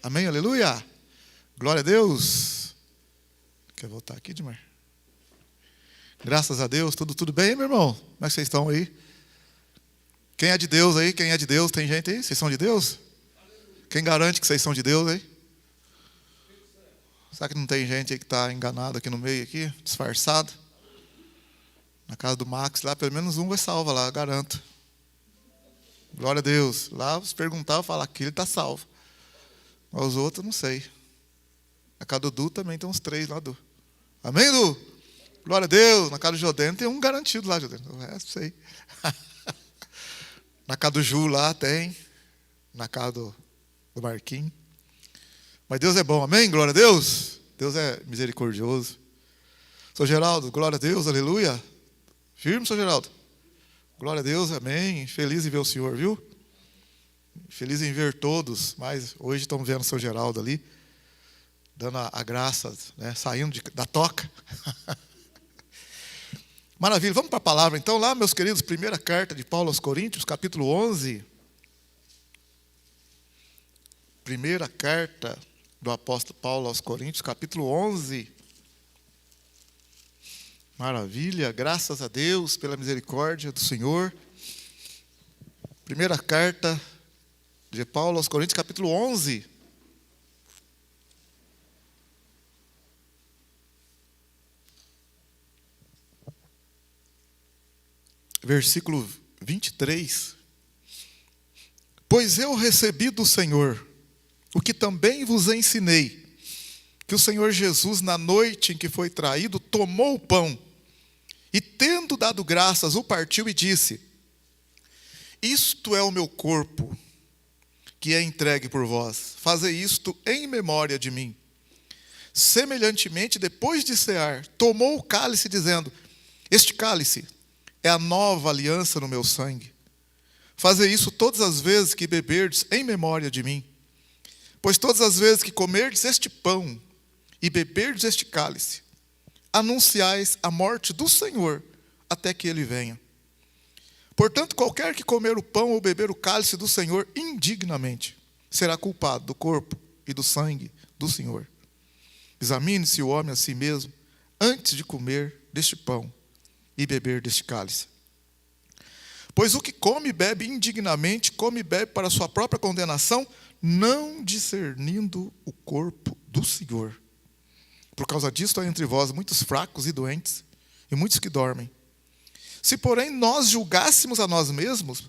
Amém, aleluia. Glória a Deus. Quer voltar aqui, Dimar? Graças a Deus, tudo bem, meu irmão? Como é que vocês estão aí? Quem é de Deus aí? Quem é de Deus? Tem gente aí? Vocês são de Deus? Quem garante que vocês são de Deus aí? Será que não tem gente aí que está enganado aqui no meio, aqui, disfarçado? Na casa do Max, lá pelo menos um vai salvo lá, garanto. Glória a Deus. Lá, se perguntar, eu falo, aqui ele está salvo. Mas os outros, não sei. Na casa do Du também tem uns 3 lá, Du. Amém, Du? Glória a Deus. Na casa do Jodeno tem um garantido lá, Jodeno. O resto, sei. Na casa do Ju lá tem. Na casa do Marquinhos. Mas Deus é bom, amém? Glória a Deus. Deus é misericordioso. Sou Geraldo, glória a Deus, aleluia. Firme, sou Geraldo. Glória a Deus, amém. Feliz em ver o Senhor, viu? Feliz em ver todos. Mas hoje estamos vendo o seu Geraldo ali, dando a graça, né? Saindo da toca. Maravilha, vamos para a palavra então lá, meus queridos. Primeira carta de Paulo aos Coríntios, capítulo 11. Primeira carta do apóstolo Paulo aos Coríntios, capítulo 11. Maravilha, graças a Deus pela misericórdia do Senhor. Primeira carta de Paulo aos Coríntios, capítulo 11. Versículo 23. Pois eu recebi do Senhor o que também vos ensinei, que o Senhor Jesus, na noite em que foi traído, tomou o pão, e tendo dado graças, o partiu e disse: isto é o meu corpo, que é entregue por vós. Fazei isto em memória de mim. Semelhantemente, depois de cear, tomou o cálice, dizendo: este cálice é a nova aliança no meu sangue. Fazei isso todas as vezes que beberdes em memória de mim. Pois todas as vezes que comerdes este pão e beberdes este cálice, anunciais a morte do Senhor até que ele venha. Portanto, qualquer que comer o pão ou beber o cálice do Senhor indignamente, será culpado do corpo e do sangue do Senhor. Examine-se o homem a si mesmo, antes de comer deste pão e beber deste cálice. Pois o que come e bebe indignamente, come e bebe para a sua própria condenação, não discernindo o corpo do Senhor. Por causa disso há entre vós muitos fracos e doentes, e muitos que dormem. Se, porém, nós julgássemos a nós mesmos,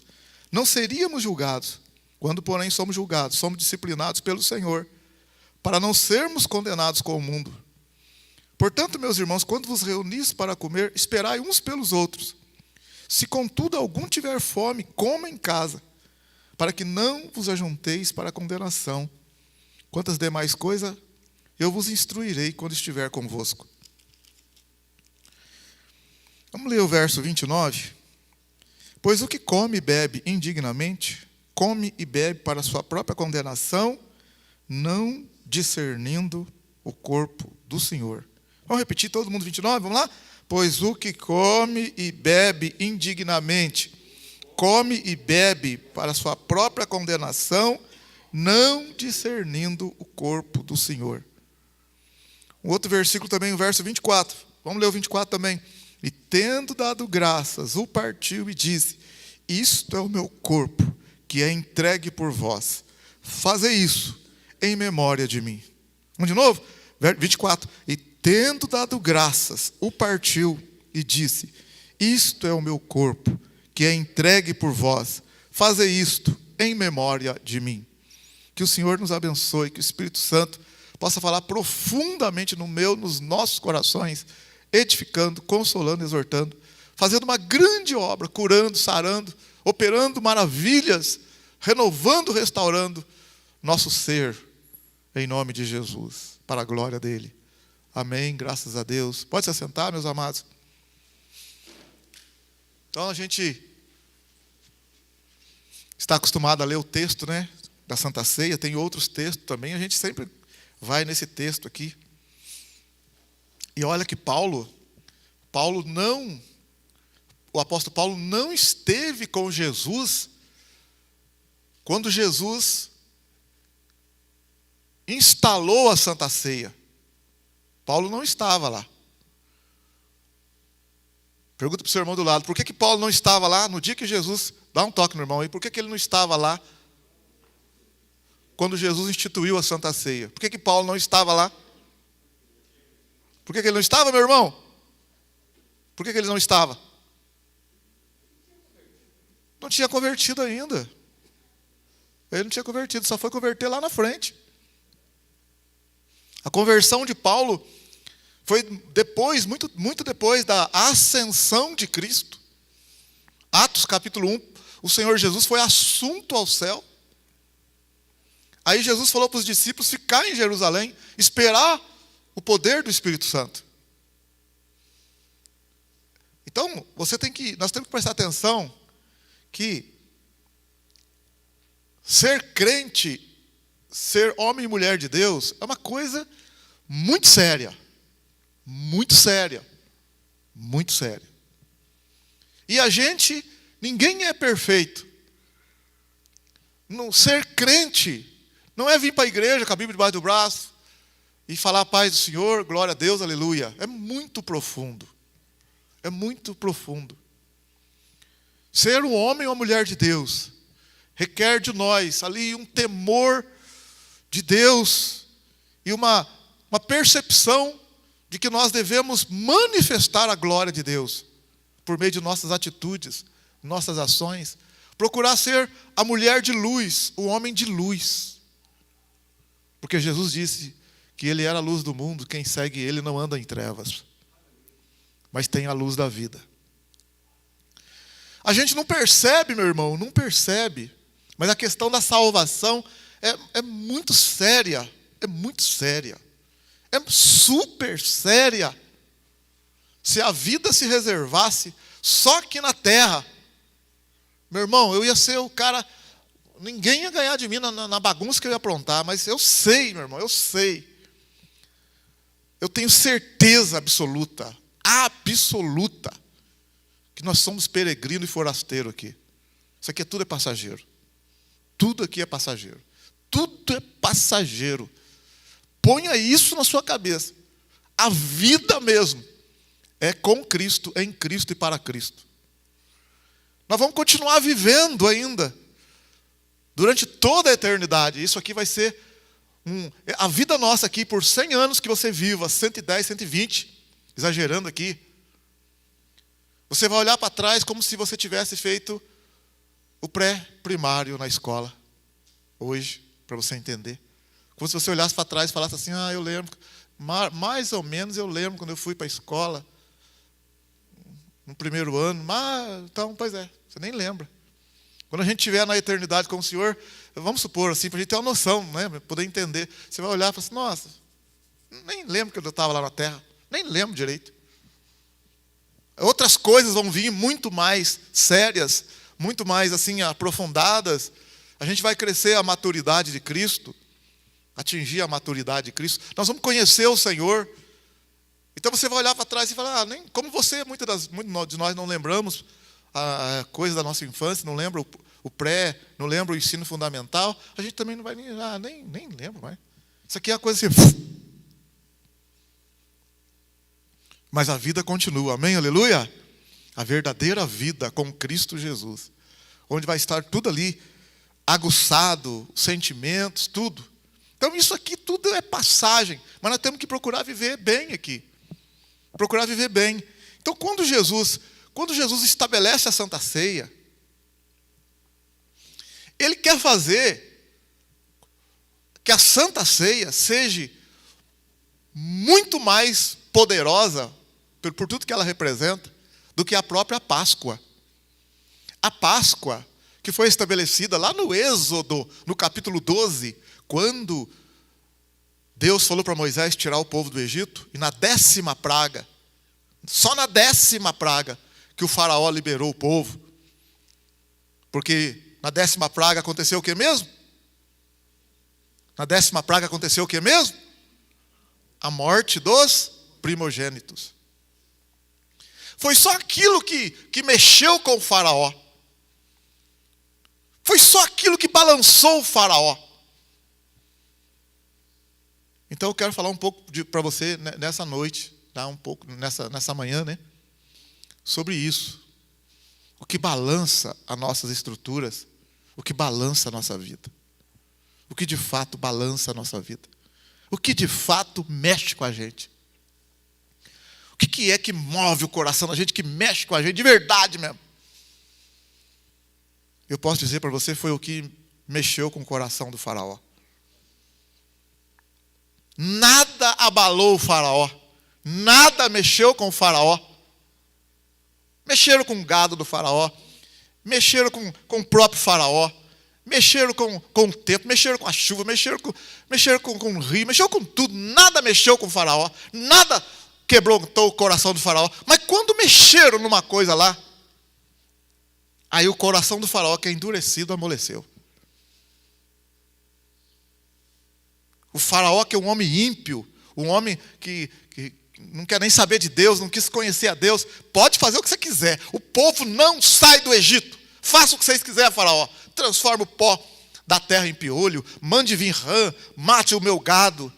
não seríamos julgados. Quando, porém, somos julgados, somos disciplinados pelo Senhor, para não sermos condenados com o mundo. Portanto, meus irmãos, quando vos reunis para comer, esperai uns pelos outros. Se, contudo, algum tiver fome, coma em casa, para que não vos ajunteis para a condenação. Quantas demais coisas eu vos instruirei quando estiver convosco. Vamos ler o verso 29. Pois o que come e bebe indignamente, come e bebe para a sua própria condenação, não discernindo o corpo do Senhor. Vamos repetir todo mundo 29, vamos lá? Pois o que come e bebe indignamente, come e bebe para a sua própria condenação, não discernindo o corpo do Senhor. Um outro versículo também, o verso 24. Vamos ler o 24 também. E tendo dado graças, o partiu e disse: isto é o meu corpo, que é entregue por vós. Fazei isso em memória de mim. Vamos de novo? 24. E tendo dado graças, o partiu e disse: isto é o meu corpo, que é entregue por vós. Fazei isto em memória de mim. Que o Senhor nos abençoe, que o Espírito Santo possa falar profundamente nos nossos corações, edificando, consolando, exortando, fazendo uma grande obra, curando, sarando, operando maravilhas, renovando, restaurando nosso ser, em nome de Jesus, para a glória dele. Amém, graças a Deus. Pode se assentar, meus amados. Então a gente está acostumado a ler o texto, né, da Santa Ceia. Tem outros textos também, a gente sempre vai nesse texto aqui. E olha que o apóstolo Paulo não esteve com Jesus quando Jesus instalou a Santa Ceia. Paulo não estava lá. Pergunta para o seu irmão do lado, por que Paulo não estava lá no dia que Jesus... Dá um toque no irmão aí, por que ele não estava lá quando Jesus instituiu a Santa Ceia? Por que Paulo não estava lá? Por que ele não estava, meu irmão? Por que ele não estava? Não tinha convertido ainda. Ele não tinha convertido, só foi converter lá na frente. A conversão de Paulo foi depois, muito depois da ascensão de Cristo. Atos capítulo 1, o Senhor Jesus foi assunto ao céu. Aí Jesus falou para os discípulos ficar em Jerusalém, esperar o poder do Espírito Santo. Então, nós temos que prestar atenção que ser crente, ser homem e mulher de Deus, é uma coisa muito séria. Muito séria. Muito séria. E ninguém é perfeito. Ser crente não é vir para a igreja com a Bíblia debaixo do braço e falar a paz do Senhor, glória a Deus, aleluia. É muito profundo. É muito profundo. Ser um homem ou uma mulher de Deus requer de nós ali um temor de Deus e uma percepção de que nós devemos manifestar a glória de Deus por meio de nossas atitudes, nossas ações. Procurar ser a mulher de luz, o homem de luz. Porque Jesus disse que Ele era a luz do mundo, quem segue Ele não anda em trevas, mas tem a luz da vida. A gente não percebe, meu irmão, não percebe, mas a questão da salvação é muito séria, é muito séria, é super séria. Se a vida se reservasse só aqui na terra, meu irmão, eu ia ser o cara, ninguém ia ganhar de mim na bagunça que eu ia aprontar, mas eu sei, meu irmão, eu sei. Eu tenho certeza absoluta, que nós somos peregrino e forasteiro aqui. Isso aqui tudo é passageiro. Tudo aqui é passageiro. Tudo é passageiro. Ponha isso na sua cabeça. A vida mesmo é com Cristo, em Cristo e para Cristo. Nós vamos continuar vivendo ainda durante toda a eternidade. Isso aqui vai ser a vida nossa aqui por 100 anos que você viva, 110, 120, exagerando aqui. Você vai olhar para trás como se você tivesse feito o pré-primário na escola. Hoje, para você entender. Como se você olhasse para trás e falasse assim, eu lembro, mais ou menos eu lembro quando eu fui para a escola, no primeiro ano, então, pois é, você nem lembra. Quando a gente estiver na eternidade com o Senhor, vamos supor assim, para a gente ter uma noção, né, poder entender. Você vai olhar e falar assim, nossa, nem lembro que eu estava lá na terra, nem lembro direito. Outras coisas vão vir muito mais sérias, muito mais assim aprofundadas. A gente vai crescer a maturidade de Cristo, atingir a maturidade de Cristo. Nós vamos conhecer o Senhor. Então você vai olhar para trás e falar, nem como você, muitos de nós não lembramos a coisa da nossa infância, não lembra o pré, não lembra o ensino fundamental, a gente também não vai nem lembra mais. Isso aqui é uma coisa assim. Mas a vida continua, amém, aleluia? A verdadeira vida com Cristo Jesus, onde vai estar tudo ali, aguçado, sentimentos, tudo. Então isso aqui tudo é passagem, mas nós temos que procurar viver bem aqui. Procurar viver bem. Então quando Jesus estabelece a Santa Ceia, Ele quer fazer que a Santa Ceia seja muito mais poderosa, por tudo que ela representa, do que a própria Páscoa. A Páscoa, que foi estabelecida lá no Êxodo, no capítulo 12, quando Deus falou para Moisés tirar o povo do Egito, e na 10ª praga, só na 10ª praga, que o faraó liberou o povo. Porque na 10ª praga aconteceu o que mesmo? Na 10ª praga aconteceu o que mesmo? A morte dos primogênitos. Foi só aquilo que mexeu com o faraó. Foi só aquilo que balançou o faraó. Então eu quero falar um pouco para você nessa noite, tá? Um pouco nessa manhã, né? Sobre isso. O que balança as nossas estruturas, o que balança a nossa vida. O que de fato balança a nossa vida. O que de fato mexe com a gente. O que é que move o coração da gente, que mexe com a gente de verdade mesmo. Eu posso dizer para você, foi o que mexeu com o coração do faraó. Nada abalou o faraó. Nada mexeu com o faraó. Mexeram com o gado do faraó. Mexeram com o próprio faraó. Mexeram com o tempo. Mexeram com a chuva. Mexeram com o rio. Mexeram com tudo. Nada mexeu com o faraó. Nada quebrou o coração do faraó. Mas quando mexeram numa coisa lá, aí o coração do faraó, que é endurecido, amoleceu. O faraó, que é um homem ímpio, um homem que não quer nem saber de Deus, não quis conhecer a Deus, pode fazer o que você quiser. O povo não sai do Egito. Faça o que vocês quiserem, faraó. Transforma o pó da terra em piolho, mande vir rã, mate o meu gado,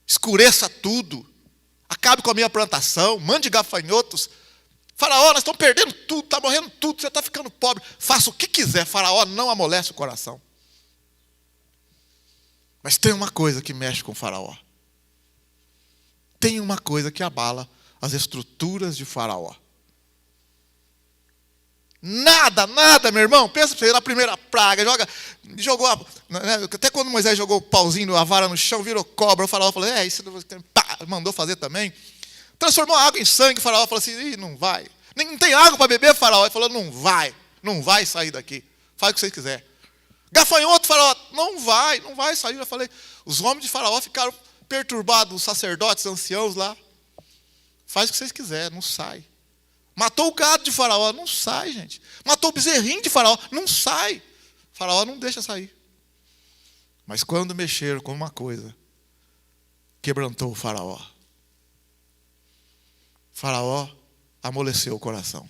escureça tudo, acabe com a minha plantação, mande gafanhotos. Faraó, nós estamos perdendo tudo, está morrendo tudo, você está ficando pobre. Faça o que quiser, faraó não amolece o coração. Mas tem uma coisa que mexe com o faraó. Tem uma coisa que abala as estruturas de faraó. Nada, meu irmão. Pensa pra você, na primeira praga, jogou, até quando Moisés jogou o pauzinho, a vara no chão, virou cobra, o faraó falou, isso pá, mandou fazer também. Transformou a água em sangue, o faraó falou assim, não vai. Não tem água para beber, faraó. Ele falou, não vai sair daqui. Faz o que vocês quiserem. Gafanhoto, faraó, não vai sair. Eu falei, os homens de faraó ficaram perturbados, os sacerdotes, anciãos lá. Faz o que vocês quiserem, não sai. Matou o gado de faraó, não sai, gente. Matou o bezerrinho de faraó, não sai. Faraó não deixa sair. Mas quando mexeram com uma coisa, quebrantou o faraó. Faraó amoleceu o coração.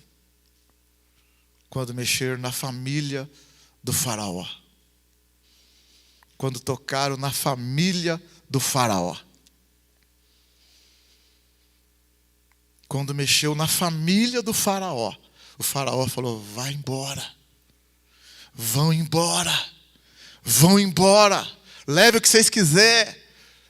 Quando mexeram na família do faraó. Quando tocaram na família do faraó. Quando mexeu na família do faraó, o faraó falou, vai embora. Vão embora. Vão embora. Leve o que vocês quiserem.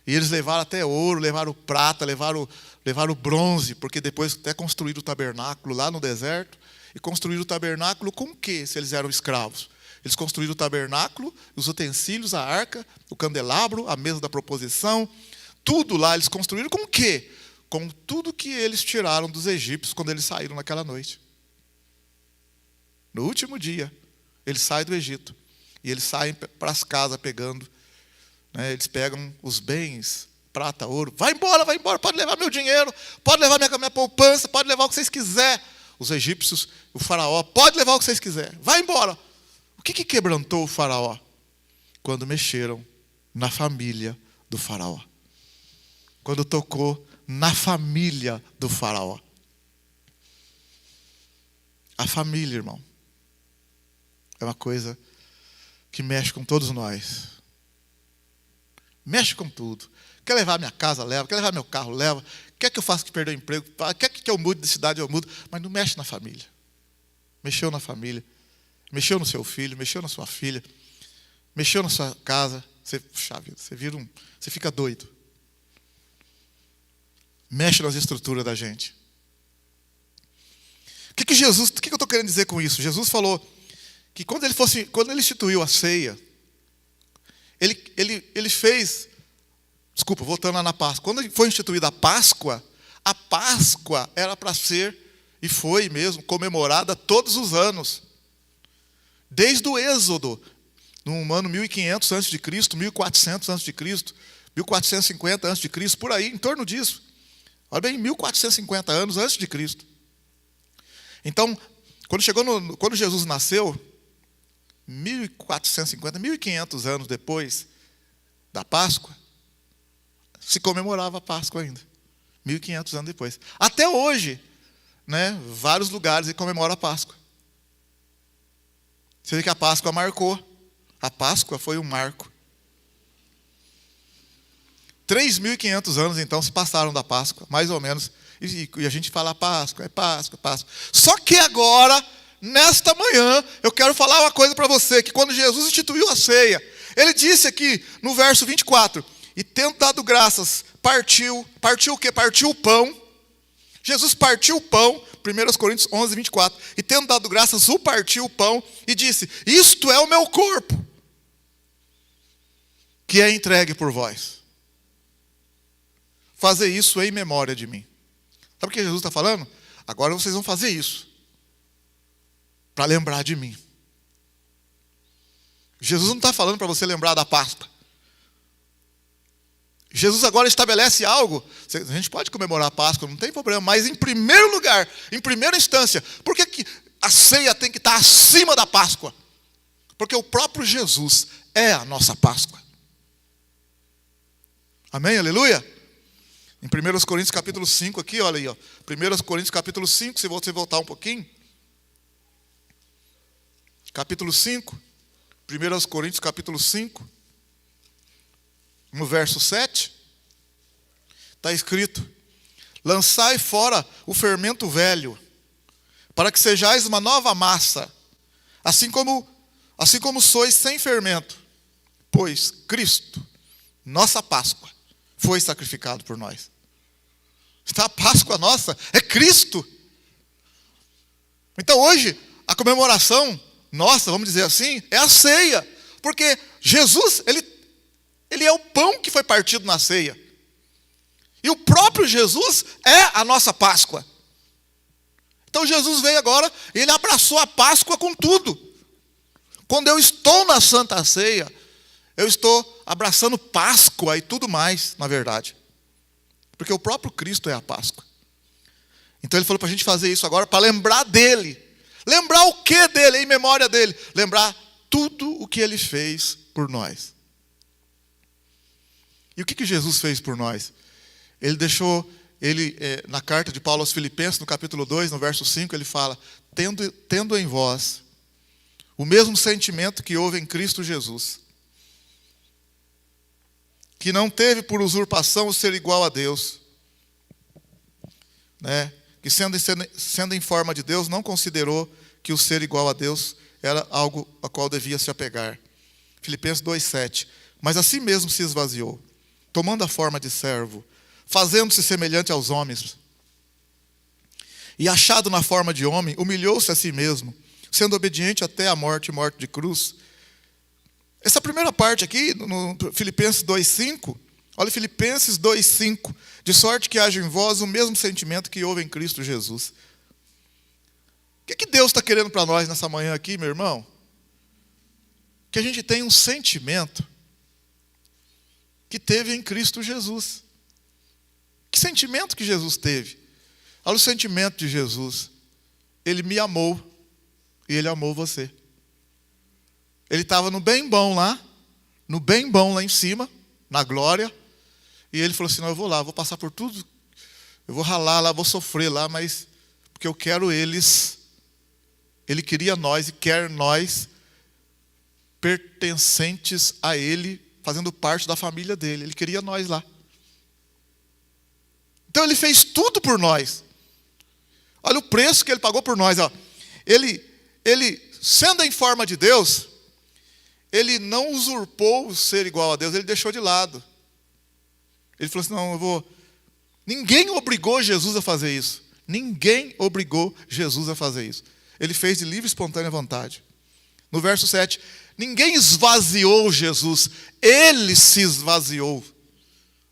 E eles levaram até ouro, levaram prata, levaram bronze, porque depois até construíram o tabernáculo lá no deserto. E construíram o tabernáculo com o quê, se eles eram escravos? Eles construíram o tabernáculo, os utensílios, a arca, o candelabro, a mesa da proposição. Tudo lá eles construíram com o quê? Com tudo que eles tiraram dos egípcios quando eles saíram naquela noite. No último dia, eles saem do Egito. E eles saem para as casas pegando. Eles pegam os bens, prata, ouro. Vai embora, pode levar meu dinheiro, pode levar minha poupança, pode levar o que vocês quiserem. Os egípcios, o faraó, pode levar o que vocês quiserem. Vai embora. O que quebrantou o faraó? Quando mexeram na família do faraó. Quando tocou na família do faraó. A família, irmão, é uma coisa que mexe com todos nós. Mexe com tudo. Quer levar minha casa, leva. Quer levar meu carro, leva. Quer que eu faça que perder o emprego? Quer que eu mude de cidade, eu mudo. Mas não mexe na família. Mexeu na família. Mexeu no seu filho, mexeu na sua filha. Mexeu na sua casa. Você fica doido. Mexe nas estruturas da gente. O que eu estou querendo dizer com isso? Jesus falou que quando ele instituiu a ceia, ele fez, voltando lá na Páscoa, quando foi instituída a Páscoa era para ser, e foi mesmo, comemorada todos os anos. Desde o Êxodo, no ano 1500 a.C., 1400 a.C., 1450 a.C., por aí, em torno disso. Olha bem, 1450 anos antes de Cristo. Então, quando Jesus nasceu, 1450, 1500 anos depois da Páscoa, se comemorava a Páscoa ainda. 1500 anos depois. Até hoje, vários lugares comemoram a Páscoa. Você vê que a Páscoa marcou. A Páscoa foi um marco. 3.500 anos, então, se passaram da Páscoa, mais ou menos. E a gente fala Páscoa, é Páscoa, é Páscoa. Só que agora, nesta manhã, eu quero falar uma coisa para você, que quando Jesus instituiu a ceia, ele disse aqui no verso 24, e tendo dado graças, partiu o quê? Partiu o pão. Jesus partiu o pão, 1 Coríntios 11, 24, e tendo dado graças, partiu o pão e disse, isto é o meu corpo, que é entregue por vós. Fazer isso em memória de mim. Sabe o que Jesus está falando? Agora vocês vão fazer isso, para lembrar de mim. Jesus não está falando para você lembrar da Páscoa. Jesus agora estabelece algo. A gente pode comemorar a Páscoa, não tem problema, mas em primeiro lugar, em primeira instância, por que a ceia tem que estar acima da Páscoa? Porque o próprio Jesus é a nossa Páscoa. Amém? Aleluia? Em 1 Coríntios capítulo 5 aqui, olha aí, ó. 1 Coríntios capítulo 5, se você voltar um pouquinho. Capítulo 5. 1 Coríntios capítulo 5. No verso 7. Está escrito. Lançai fora o fermento velho, para que sejais uma nova massa, assim como sois sem fermento. Pois Cristo, nossa Páscoa, foi sacrificado por nós. Então a Páscoa nossa é Cristo. Então hoje, a comemoração nossa, vamos dizer assim, é a ceia. Porque Jesus, ele é o pão que foi partido na ceia. E o próprio Jesus é a nossa Páscoa. Então Jesus veio agora e ele abraçou a Páscoa com tudo. Quando eu estou na Santa Ceia, eu estou abraçando Páscoa e tudo mais, na verdade. Porque o próprio Cristo é a Páscoa. Então ele falou para a gente fazer isso agora para lembrar dele. Lembrar o que dele, em memória dele? Lembrar tudo o que ele fez por nós. E o que Jesus fez por nós? Ele deixou, na carta de Paulo aos Filipenses, no capítulo 2, no verso 5, ele fala, tendo em vós o mesmo sentimento que houve em Cristo Jesus, que não teve por usurpação o ser igual a Deus, né? Que sendo em forma de Deus, não considerou que o ser igual a Deus era algo a qual devia se apegar. Filipenses 2,7. Mas assim mesmo se esvaziou, tomando a forma de servo, fazendo-se semelhante aos homens. E achado na forma de homem, humilhou-se a si mesmo, sendo obediente até a morte de cruz. Essa primeira parte aqui, no Filipenses 2,5, olha Filipenses 2,5, de sorte que haja em vós o mesmo sentimento que houve em Cristo Jesus. O que Deus está querendo para nós nessa manhã aqui, meu irmão? Que a gente tenha um sentimento que teve em Cristo Jesus. Que sentimento que Jesus teve? Olha o sentimento de Jesus. Ele me amou e ele amou você. Ele estava no bem bom lá em cima, na glória, e ele falou assim, não, eu vou lá, vou passar por tudo, eu vou ralar lá, vou sofrer lá, mas porque eu quero eles. Ele queria nós e quer nós pertencentes a ele, fazendo parte da família dele. Ele queria nós lá. Então ele fez tudo por nós. Olha o preço que ele pagou por nós. Ó. Ele, sendo em forma de Deus, ele não usurpou o ser igual a Deus, ele deixou de lado. Ele falou assim, não, Ninguém obrigou Jesus a fazer isso. Ninguém obrigou Jesus a fazer isso. Ele fez de livre e espontânea vontade. No verso 7, ninguém esvaziou Jesus, ele se esvaziou.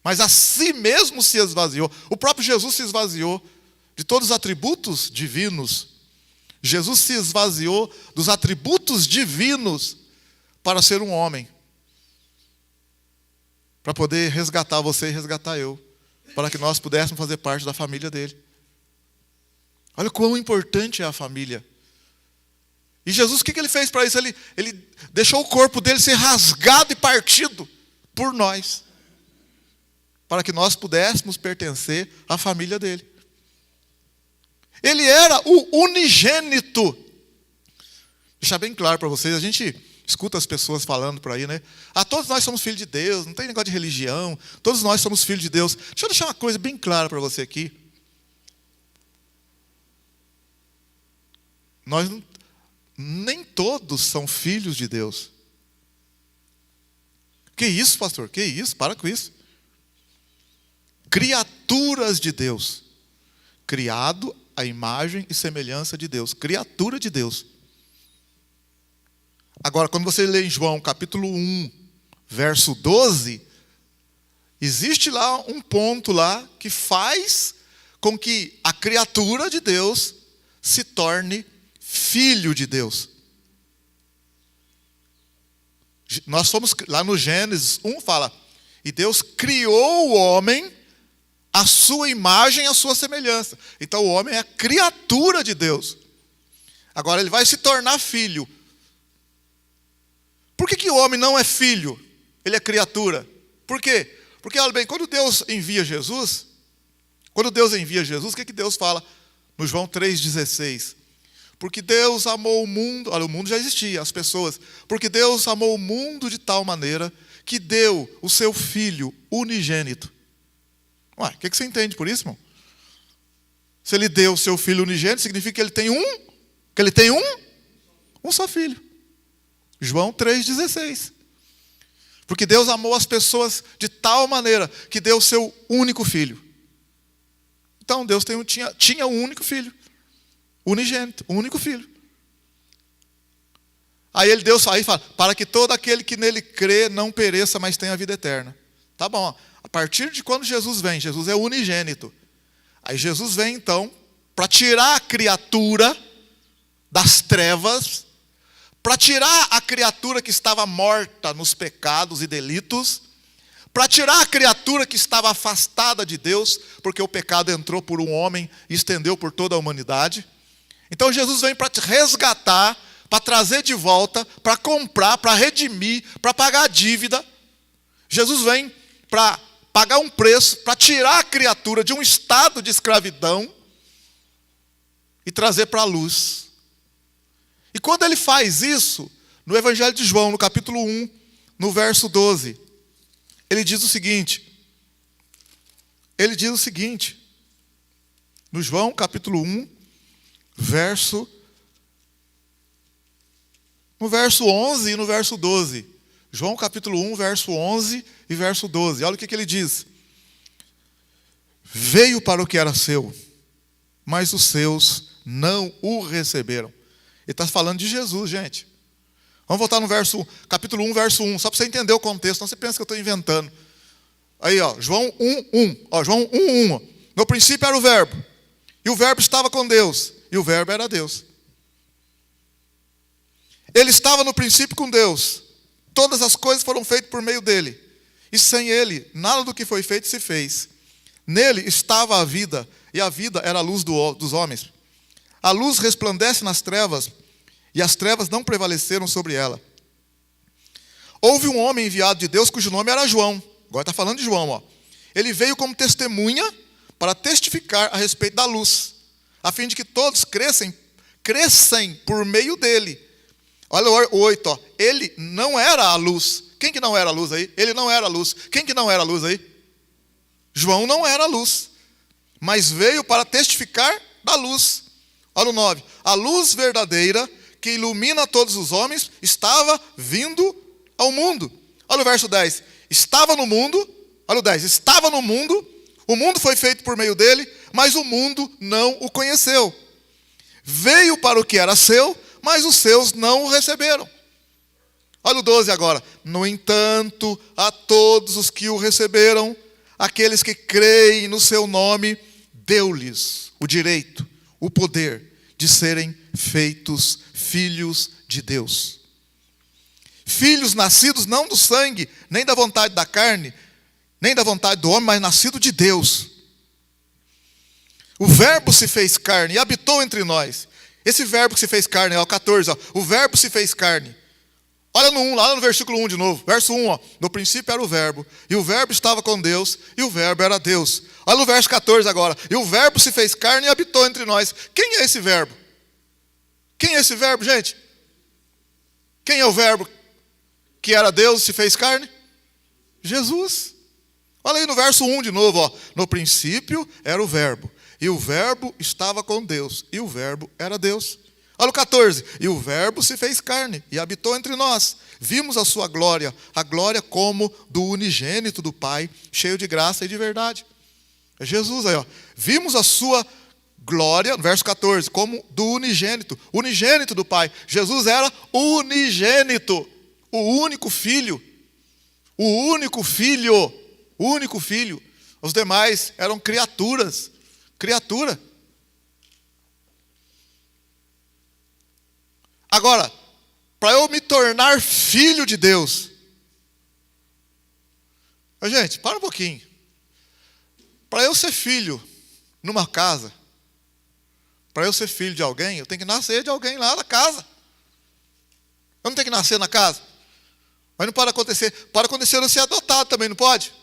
Mas a si mesmo se esvaziou. O próprio Jesus se esvaziou de todos os atributos divinos. Jesus se esvaziou dos atributos divinos para ser um homem. Para poder resgatar você e resgatar eu. Para que nós pudéssemos fazer parte da família dele. Olha quão importante é a família. E Jesus, o que ele fez para isso? Ele deixou o corpo dele ser rasgado e partido por nós. Para que nós pudéssemos pertencer à família dele. Ele era o unigênito. Deixar bem claro para vocês, a gente escuta as pessoas falando por aí, né? Ah, todos nós somos filhos de Deus, não tem negócio de religião, todos nós somos filhos de Deus. Deixa eu deixar uma coisa bem clara para você aqui. Nem todos são filhos de Deus. Que isso, pastor? Que isso? Para com isso. Criaturas de Deus. Criado à imagem e semelhança de Deus. Criatura de Deus. Agora, quando você lê em João capítulo 1, verso 12, existe lá um ponto lá que faz com que a criatura de Deus se torne filho de Deus. Nós somos, lá no Gênesis 1 fala, e Deus criou o homem à sua imagem, à sua semelhança. Então o homem é a criatura de Deus. Agora ele vai se tornar filho. Por que o homem não é filho? Ele é criatura. Por quê? Porque, olha bem, quando Deus envia Jesus, o que Deus fala no João 3,16? Porque Deus amou o mundo, olha, o mundo já existia, as pessoas. Porque Deus amou o mundo de tal maneira que deu o seu Filho unigênito. Ué, o que você entende por isso, irmão? Se ele deu o seu Filho unigênito, significa que ele tem um só filho. João 3,16. Porque Deus amou as pessoas de tal maneira que deu o seu único filho. Então Deus tinha um único filho. Unigênito, um único filho. Aí Deus fala, para que todo aquele que nele crê não pereça, mas tenha a vida eterna. Tá bom, ó. A partir de quando Jesus vem, Jesus é unigênito. Aí Jesus vem então para tirar a criatura das trevas, para tirar a criatura que estava morta nos pecados e delitos, para tirar a criatura que estava afastada de Deus, porque o pecado entrou por um homem e estendeu por toda a humanidade. Então Jesus vem para te resgatar, para trazer de volta, para comprar, para redimir, para pagar a dívida. Jesus vem para pagar um preço, para tirar a criatura de um estado de escravidão e trazer para a luz. E quando ele faz isso, no Evangelho de João, no capítulo 1, no verso 12, ele diz o seguinte, no João capítulo 1, no verso 11 e no verso 12. João capítulo 1, verso 11 e verso 12. Olha o que ele diz. Veio para o que era seu, mas os seus não o receberam. Ele está falando de Jesus, gente. Vamos voltar no capítulo 1, verso 1, só para você entender o contexto, senão você pensa que eu estou inventando. Aí, ó, João 1, 1. Ó, João 1, 1. Ó. No princípio era o verbo, e o verbo estava com Deus, e o verbo era Deus. Ele estava no princípio com Deus. Todas as coisas foram feitas por meio dele. E sem ele, nada do que foi feito se fez. Nele estava a vida, e a vida era a luz dos homens. A luz resplandece nas trevas, e as trevas não prevaleceram sobre ela. Houve um homem enviado de Deus, cujo nome era João. Agora está falando de João. Ó. Ele veio como testemunha para testificar a respeito da luz, a fim de que todos crescem por meio dele. Olha o 8, ó. Ele não era a luz. Quem que não era a luz aí? Ele não era a luz. Quem que não era a luz aí? João não era a luz, mas veio para testificar da luz. Olha o 9. A luz verdadeira que ilumina todos os homens estava vindo ao mundo. Olha o verso 10. Estava no mundo, olha o 10. Estava no mundo, o mundo foi feito por meio dele, mas o mundo não o conheceu. Veio para o que era seu, mas os seus não o receberam. Olha o 12 agora. No entanto, a todos os que o receberam, aqueles que creem no seu nome, deu-lhes o direito, o poder de serem feitos filhos de Deus. Filhos nascidos não do sangue, nem da vontade da carne, nem da vontade do homem, mas nascido de Deus. O verbo se fez carne e habitou entre nós. Esse verbo que se fez carne, ó, 14, ó, o verbo se fez carne. Olha no 1, lá no versículo 1 de novo. Verso 1, ó, no princípio era o verbo, e o verbo estava com Deus, e o verbo era Deus. Olha no verso 14 agora. E o verbo se fez carne e habitou entre nós. Quem é esse verbo? Quem é esse verbo, gente? Quem é o verbo que era Deus e se fez carne? Jesus. Olha aí no verso 1 de novo, ó. No princípio era o verbo, e o verbo estava com Deus, e o verbo era Deus. Olha o 14. E o verbo se fez carne e habitou entre nós. Vimos a sua glória, a glória como do unigênito do Pai, cheio de graça e de verdade. É Jesus aí, ó. Vimos a sua glória, no verso 14, como do unigênito do Pai. Jesus era unigênito, o único filho. O único filho. Os demais eram criaturas. Criatura. Agora, para eu me tornar filho de Deus. Gente, para um pouquinho. Para eu ser filho numa casa, para eu ser filho de alguém, eu tenho que nascer de alguém lá na casa. Eu não tenho que nascer na casa. Mas não pode acontecer. Pode acontecer eu ser adotado também, não pode?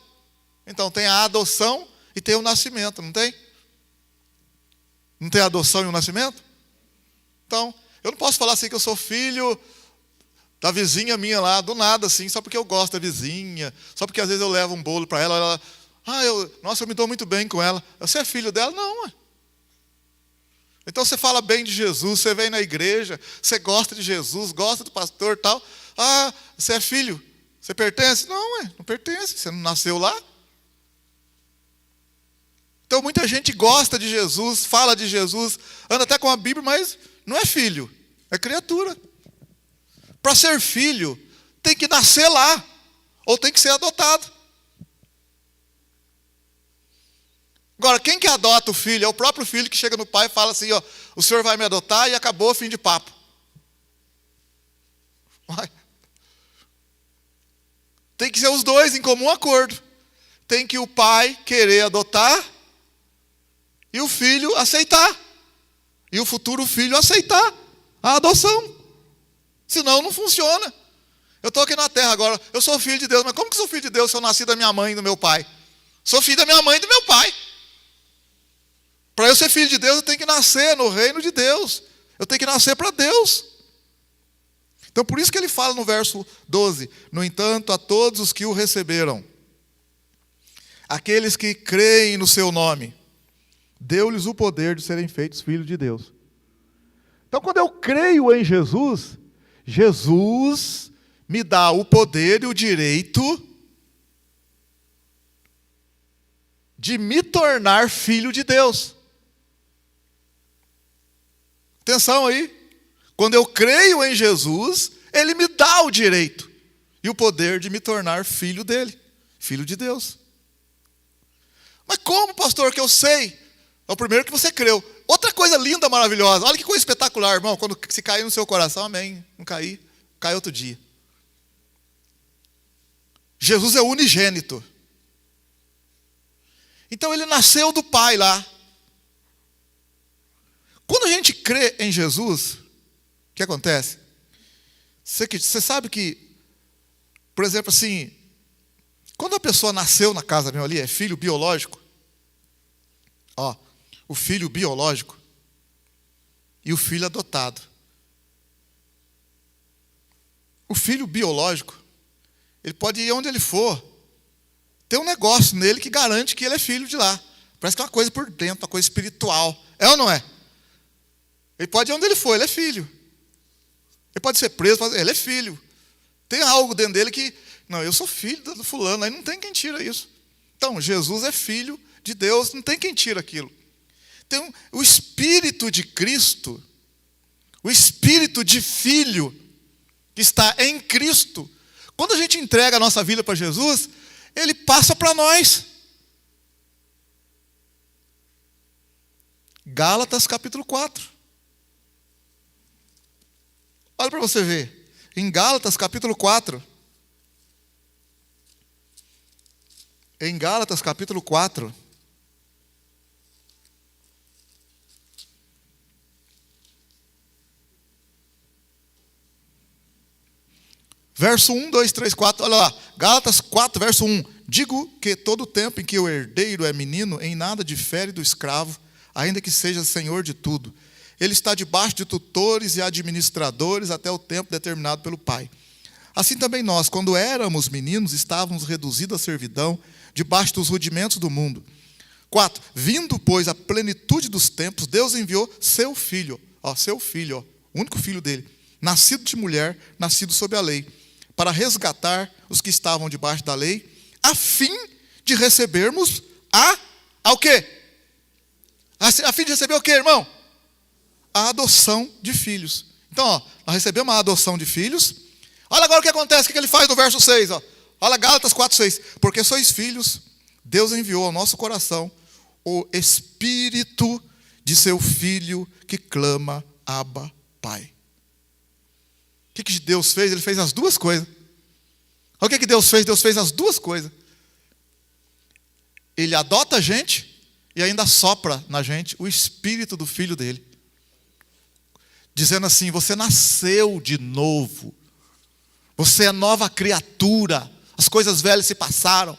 Então tem a adoção e tem o nascimento, não tem? Não tem a adoção e o nascimento? Então, eu não posso falar assim que eu sou filho da vizinha minha lá, do nada assim, só porque eu gosto da vizinha, só porque às vezes eu levo um bolo para ela, nossa, eu me dou muito bem com ela. Você é filho dela? Não, ué. Então você fala bem de Jesus, você vem na igreja, você gosta de Jesus, gosta do pastor e tal. Ah, você é filho, você pertence? Não, ué, não pertence, você não nasceu lá. Então muita gente gosta de Jesus, fala de Jesus, anda até com a Bíblia, mas não é filho, é criatura. Para ser filho, tem que nascer lá, ou tem que ser adotado. Agora, quem que adota o filho? É o próprio filho que chega no pai e fala assim, ó, o senhor vai me adotar e acabou, fim de papo. Vai. Tem que ser os dois em comum acordo. Tem que o pai querer adotar e o filho aceitar. E o futuro filho aceitar a adoção. Senão não funciona. Eu estou aqui na terra agora, eu sou filho de Deus, mas como que sou filho de Deus se eu nasci da minha mãe e do meu pai? Sou filho da minha mãe e do meu pai. Para eu ser filho de Deus, eu tenho que nascer no reino de Deus. Eu tenho que nascer para Deus. Então, por isso que ele fala no verso 12. No entanto, a todos os que o receberam, aqueles que creem no seu nome, deu-lhes o poder de serem feitos filhos de Deus. Então, quando eu creio em Jesus, Jesus me dá o poder e o direito de me tornar filho de Deus. Atenção aí. Quando eu creio em Jesus, Ele me dá o direito e o poder de me tornar filho dEle, filho de Deus. Mas como, pastor, que eu sei? É o primeiro que você creu. Outra coisa linda, maravilhosa. Olha que coisa espetacular, irmão. Quando se cair no seu coração, amém. Não cair, cai outro dia. Jesus é unigênito. Então ele nasceu do Pai lá. Quando a gente crê em Jesus, o que acontece? Você sabe que, por exemplo, assim, quando a pessoa nasceu na casa mesmo ali, é filho biológico, ó, o filho biológico e o filho adotado. O filho biológico, ele pode ir onde ele for, tem um negócio nele que garante que ele é filho de lá. Parece que é uma coisa por dentro, uma coisa espiritual. É ou não é? Ele pode ir onde ele for, ele é filho. Ele pode ser preso, ele é filho. Tem algo dentro dele que, não, eu sou filho do fulano, aí não tem quem tira isso. Então, Jesus é filho de Deus, não tem quem tira aquilo. Então, o Espírito de Cristo, o Espírito de Filho, que está em Cristo, quando a gente entrega a nossa vida para Jesus, Ele passa para nós. Gálatas capítulo 4. Olha para você ver. Em Gálatas capítulo 4. Em Gálatas capítulo 4. Verso 1, 2, 3, 4. Olha lá. Gálatas 4, verso 1. Digo que todo o tempo em que o herdeiro é menino, em nada difere do escravo, ainda que seja senhor de tudo. Ele está debaixo de tutores e administradores até o tempo determinado pelo pai. Assim também nós, quando éramos meninos, estávamos reduzidos à servidão, debaixo dos rudimentos do mundo. 4. Vindo, pois, a plenitude dos tempos, Deus enviou seu filho, o único filho dele, nascido de mulher, nascido sob a lei, para resgatar os que estavam debaixo da lei, a fim de recebermos ao quê? A fim de receber o quê, irmão? A adoção de filhos. Então, nós recebemos a adoção de filhos. Olha agora o que acontece, o que ele faz no verso 6. Olha Gálatas 4:6. Porque sois filhos, Deus enviou ao nosso coração o Espírito de seu Filho que clama, Abba, Pai. O que Deus fez? Ele fez as duas coisas. Olha o que Deus fez? Deus fez as duas coisas. Ele adota a gente e ainda sopra na gente o Espírito do Filho dele. Dizendo assim, você nasceu de novo. Você é nova criatura. As coisas velhas se passaram.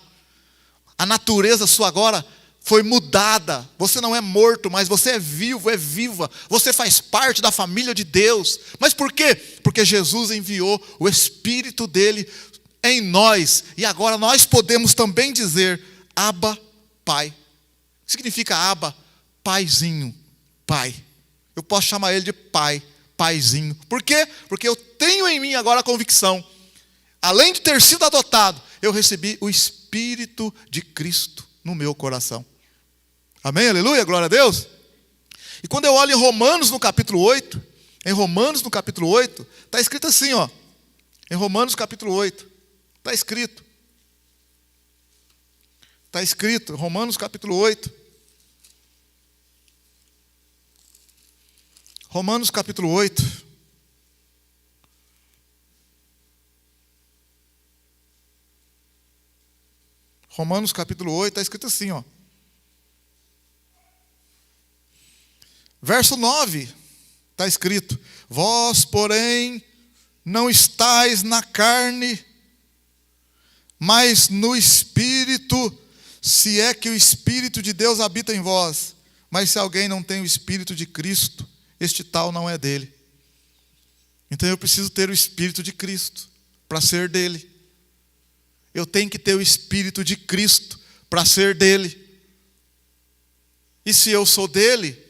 A natureza sua agora foi mudada. Você não é morto, mas você é vivo, é viva. Você faz parte da família de Deus. Mas por quê? Porque Jesus enviou o Espírito dele em nós. E agora nós podemos também dizer, Abba, Pai. O que significa Abba? Paizinho, Pai. Eu posso chamar ele de Pai, Paizinho. Por quê? Porque eu tenho em mim agora a convicção. Além de ter sido adotado, eu recebi o Espírito de Cristo no meu coração. Amém? Aleluia, glória a Deus. E quando eu olho em Romanos no capítulo 8, está escrito assim, em Romanos capítulo 8, está escrito, Romanos capítulo 8, Romanos capítulo 8, está escrito assim, verso 9, está escrito, vós, porém, não estáis na carne, mas no Espírito, se é que o Espírito de Deus habita em vós. Mas se alguém não tem o Espírito de Cristo, este tal não é dele. Então eu preciso ter o Espírito de Cristo para ser dele. Eu tenho que ter o Espírito de Cristo para ser dele. E se eu sou dele,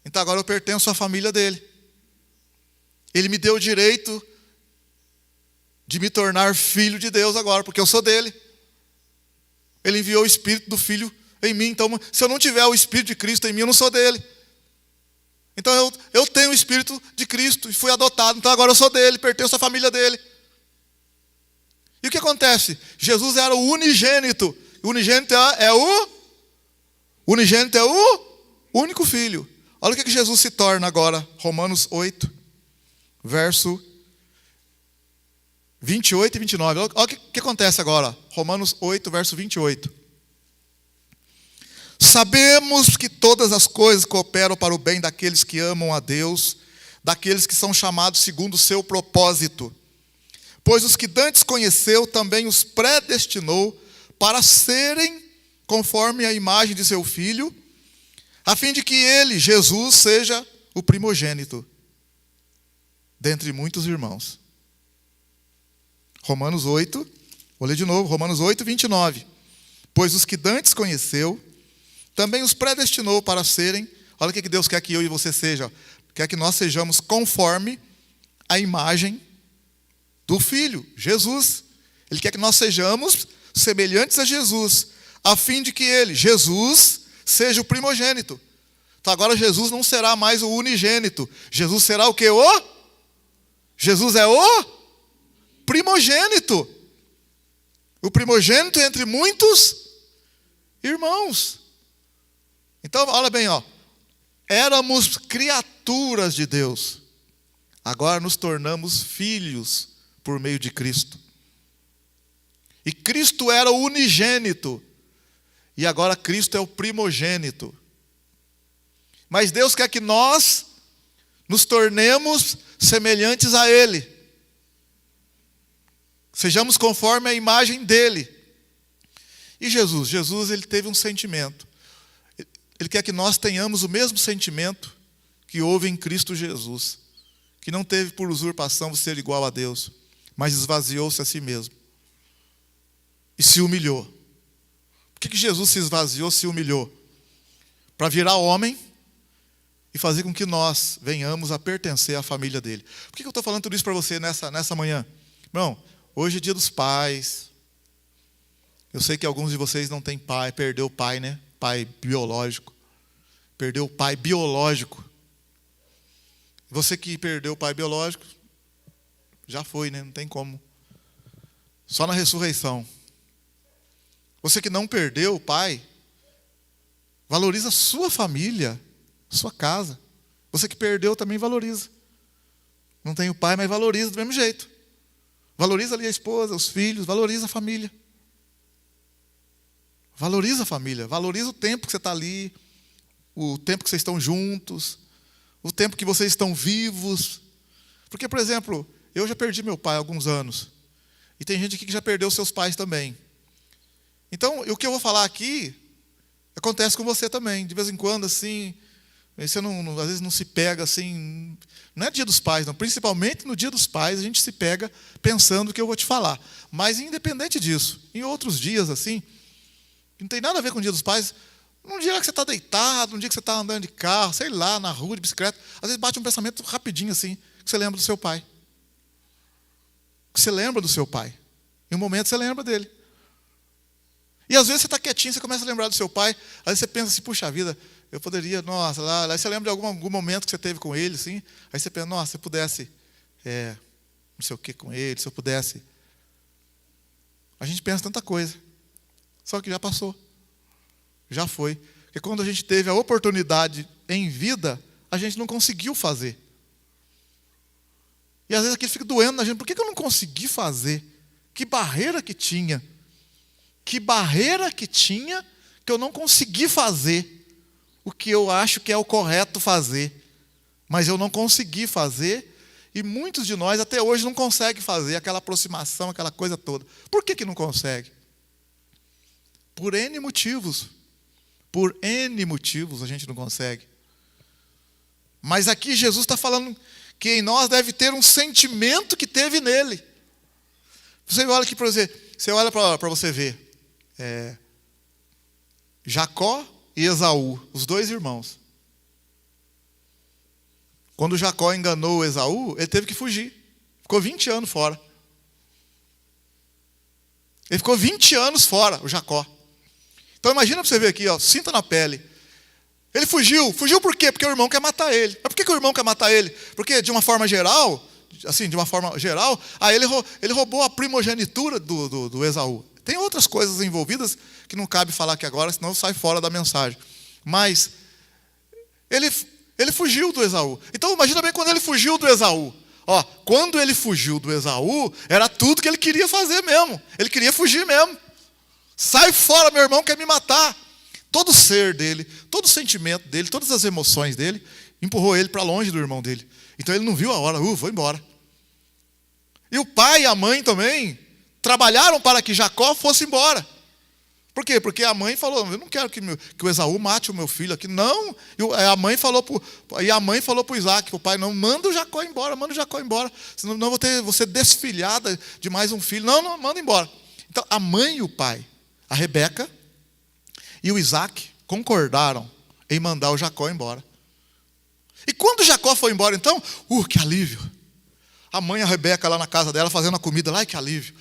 então agora eu pertenço à família dele. Ele me deu o direito de me tornar filho de Deus agora, porque eu sou dele. Ele enviou o Espírito do Filho em mim. Então, se eu não tiver o Espírito de Cristo em mim, eu não sou dele. Então eu tenho o Espírito de Cristo e fui adotado. Então agora eu sou dele, pertenço à família dele. E o que acontece? Jesus era o unigênito. O unigênito é o único filho. Olha o que Jesus se torna agora. Romanos 8, verso 28 e 29. Olha o que acontece agora. Romanos 8, verso 28. Sabemos que todas as coisas cooperam para o bem daqueles que amam a Deus, daqueles que são chamados segundo o seu propósito. Pois os que dantes conheceu, também os predestinou para serem conforme a imagem de seu Filho, a fim de que ele, Jesus, seja o primogênito dentre muitos irmãos. Romanos 8, vou ler de novo, Romanos 8, 29. Pois os que dantes conheceu, também os predestinou para serem, olha o que Deus quer que eu e você seja, quer que nós sejamos conforme a imagem do Filho, Jesus. Ele quer que nós sejamos semelhantes a Jesus, a fim de que ele, Jesus, seja o primogênito. Então agora Jesus não será mais o unigênito. Jesus será o quê? Jesus é o primogênito. O primogênito entre muitos irmãos. Então, olha bem, éramos criaturas de Deus. Agora nos tornamos filhos por meio de Cristo. E Cristo era o unigênito. E agora Cristo é o primogênito. Mas Deus quer que nós nos tornemos semelhantes a Ele. Sejamos conforme a imagem dEle. E Jesus ele teve um sentimento. Ele quer que nós tenhamos o mesmo sentimento que houve em Cristo Jesus. que não teve por usurpação ser igual a Deus, mas esvaziou-se a si mesmo e se humilhou. Por que Jesus se esvaziou, se humilhou? Para virar homem e fazer com que nós venhamos a pertencer à família dele. Por que eu estou falando tudo isso para você nessa manhã? Irmão, hoje é dia dos pais. Eu sei que alguns de vocês não têm pai, perdeu o pai, né? Pai biológico. Perdeu o pai biológico. Você que perdeu o pai biológico, já foi, né? Não tem como. Só na ressurreição. Você que não perdeu o pai, valoriza a sua família, sua casa. Você que perdeu também valoriza. Não tem o pai, mas valoriza do mesmo jeito. Valoriza ali a esposa, os filhos, valoriza a família. Valoriza a família, valoriza o tempo que você está ali, o tempo que vocês estão juntos, o tempo que vocês estão vivos. Porque, por exemplo, eu já perdi meu pai há alguns anos. E tem gente aqui que já perdeu seus pais também. Então, o que eu vou falar aqui acontece com você também. De vez em quando, assim, você às vezes não se pega assim. Não é dia dos pais, não. Principalmente no dia dos pais, a gente se pega pensando o que eu vou te falar. Mas, independente disso, em outros dias, assim, não tem nada a ver com o dia dos pais. Num dia que você está deitado, num dia que você está andando de carro, sei lá, na rua, de bicicleta, às vezes bate um pensamento rapidinho, assim, que você lembra do seu pai. Que você lembra do seu pai. Em um momento você lembra dele. E às vezes você está quietinho, você começa a lembrar do seu pai, aí você pensa assim, puxa vida, eu poderia, nossa, lá, aí você lembra de algum momento que você teve com ele, assim, aí você pensa, nossa, se eu pudesse, não sei o que com ele, se eu pudesse. A gente pensa tanta coisa, só que já passou, já foi. Porque quando a gente teve a oportunidade em vida, a gente não conseguiu fazer. E às vezes aquilo fica doendo na gente, por que eu não consegui fazer? Que barreira que tinha? Que barreira que tinha que eu não consegui fazer o que eu acho que é o correto fazer. Mas eu não consegui fazer e muitos de nós até hoje não conseguem fazer aquela aproximação, aquela coisa toda. Por que não consegue? Por N motivos. Por N motivos a gente não consegue. Mas aqui Jesus está falando que em nós deve ter um sentimento que teve nele. Você olha aqui para você olha para você ver. Jacó e Esaú, os dois irmãos. Quando Jacó enganou Esaú, ele teve que fugir. Ficou 20 anos fora. Ele ficou 20 anos fora, o Jacó. Então imagina para você ver aqui, ó, sinta na pele. Ele fugiu. Fugiu por quê? Porque o irmão quer matar ele. Mas por que o irmão quer matar ele? Porque de uma forma geral, aí ele roubou a primogenitura do Esaú. Tem outras coisas envolvidas que não cabe falar aqui agora, senão sai fora da mensagem. Mas ele fugiu do Esaú. Então imagina bem quando ele fugiu do Esaú. Ó, quando ele fugiu do Esaú, era tudo que ele queria fazer mesmo. Ele queria fugir mesmo. Sai fora, meu irmão quer me matar. Todo o ser dele, todo o sentimento dele, todas as emoções dele, empurrou ele para longe do irmão dele. Então ele não viu a hora, vou embora. E o pai e a mãe também trabalharam para que Jacó fosse embora. Por quê? Porque a mãe falou, eu não quero que o Esaú mate o meu filho aqui. Não. E a mãe falou para o Isaac, o pai, não, manda o Jacó embora, senão não vou ser desfilhada de mais um filho. Não, manda embora. Então a mãe e o pai, a Rebeca e o Isaac, concordaram em mandar o Jacó embora. E quando Jacó foi embora, então, que alívio. A mãe, a Rebeca, lá na casa dela, fazendo a comida, lá, que alívio.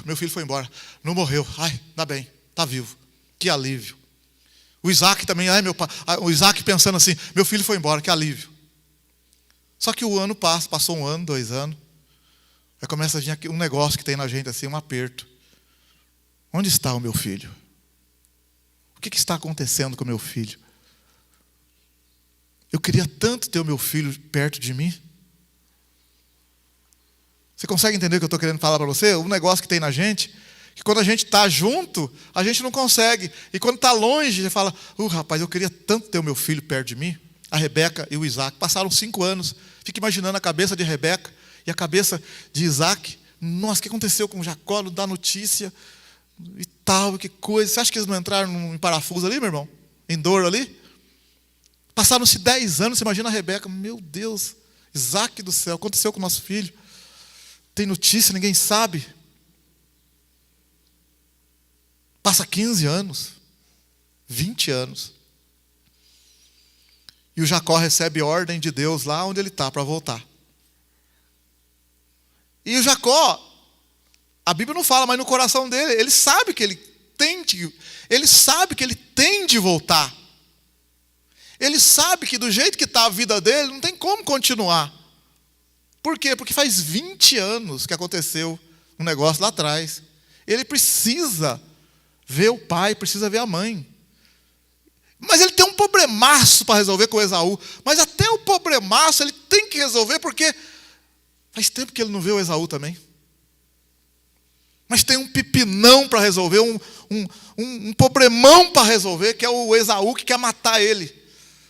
Meu filho foi embora, não morreu. Ai, ainda bem, está vivo. Que alívio. O Isaac também, meu pai, o Isaac pensando assim, meu filho foi embora, que alívio. Só que o ano passou 1 ano, 2 anos. Aí começa a vir aqui um negócio que tem na gente, assim, um aperto. Onde está o meu filho? O que está acontecendo com o meu filho? Eu queria tanto ter o meu filho perto de mim. Você consegue entender o que eu estou querendo falar para você? Um negócio que tem na gente, que quando a gente está junto, a gente não consegue. E quando está longe, você fala, rapaz, eu queria tanto ter o meu filho perto de mim. A Rebeca e o Isaac. Passaram 5 anos. Fica imaginando a cabeça de Rebeca e a cabeça de Isaac. Nossa, o que aconteceu com Jacó? Não dá notícia e tal, que coisa. Você acha que eles não entraram em parafuso ali, meu irmão? Em dor ali? Passaram-se 10 anos, você imagina a Rebeca, meu Deus. Isaac do céu, aconteceu com o nosso filho. Tem notícia, ninguém sabe. Passa 15 anos, 20 anos. E o Jacó recebe ordem de Deus lá onde ele está para voltar. E o Jacó, a Bíblia não fala, mas no coração dele, ele sabe que ele tem de voltar. Ele sabe que do jeito que está a vida dele, não tem como continuar. Por quê? Porque faz 20 anos que aconteceu um negócio lá atrás. Ele precisa ver o pai, precisa ver a mãe. Mas ele tem um problemaço para resolver com o Esaú. Mas até o problemaço ele tem que resolver, porque faz tempo que ele não vê o Esaú também. Mas tem um pepinão para resolver, um problemão para resolver, que é o Esaú que quer matar ele.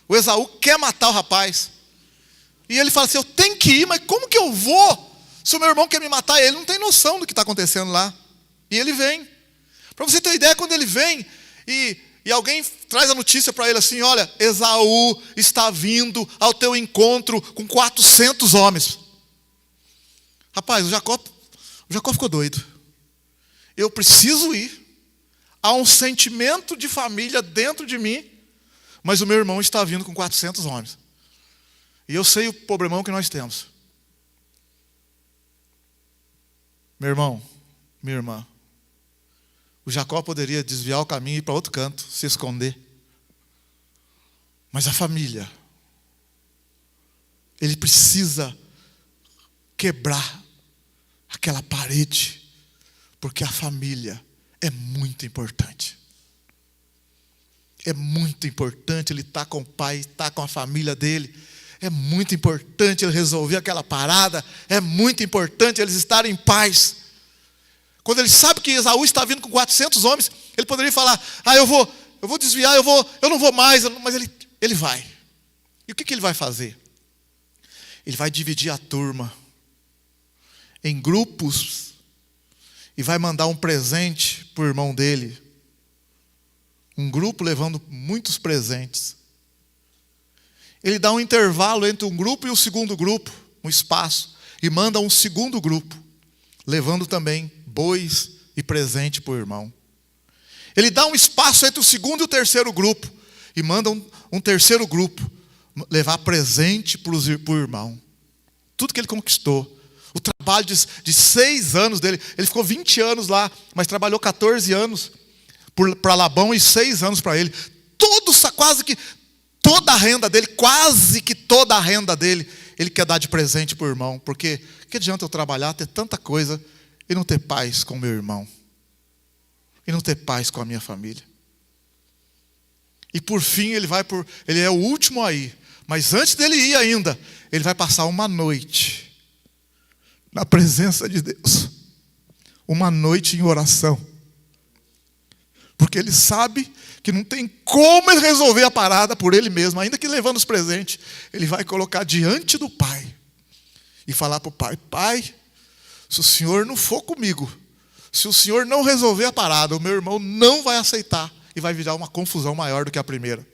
O Esaú quer matar o rapaz. E ele fala assim, eu tenho que ir, mas como que eu vou? Se o meu irmão quer me matar, ele não tem noção do que está acontecendo lá. E ele vem. Para você ter uma ideia, quando ele vem e alguém traz a notícia para ele assim, olha, Esaú está vindo ao teu encontro com 400 homens. Rapaz, o Jacó ficou doido. Eu preciso ir. Há um sentimento de família dentro de mim, mas o meu irmão está vindo com 400 homens. E eu sei o problemão que nós temos. Meu irmão, minha irmã, o Jacó poderia desviar o caminho e ir para outro canto, se esconder. Mas a família, ele precisa quebrar aquela parede, porque a família é muito importante. É muito importante ele estar com o pai, estar com a família dele. É muito importante ele resolver aquela parada. É muito importante eles estarem em paz. Quando ele sabe que Esaú está vindo com 400 homens, ele poderia falar, eu vou desviar, eu não vou mais, mas ele vai. E o que ele vai fazer? Ele vai dividir a turma em grupos e vai mandar um presente para o irmão dele. Um grupo levando muitos presentes. Ele dá um intervalo entre um grupo e o segundo grupo, um espaço, e manda um segundo grupo, levando também bois e presente para o irmão. Ele dá um espaço entre o segundo e o terceiro grupo, e manda um terceiro grupo levar presente para o irmão. Tudo que ele conquistou. O trabalho de 6 anos dele, ele ficou 20 anos lá, mas trabalhou 14 anos para Labão e 6 anos para ele. Quase que toda a renda dele, ele quer dar de presente para o irmão. Porque que adianta eu trabalhar, ter tanta coisa e não ter paz com o meu irmão? E não ter paz com a minha família? E por fim ele é o último aí. Mas antes dele ir ainda, ele vai passar uma noite na presença de Deus. Uma noite em oração. Porque ele sabe que não tem como ele resolver a parada por ele mesmo. Ainda que levando os presentes, ele vai colocar diante do pai. E falar para o pai, pai, se o senhor não for comigo, se o senhor não resolver a parada, o meu irmão não vai aceitar. E vai virar uma confusão maior do que a primeira.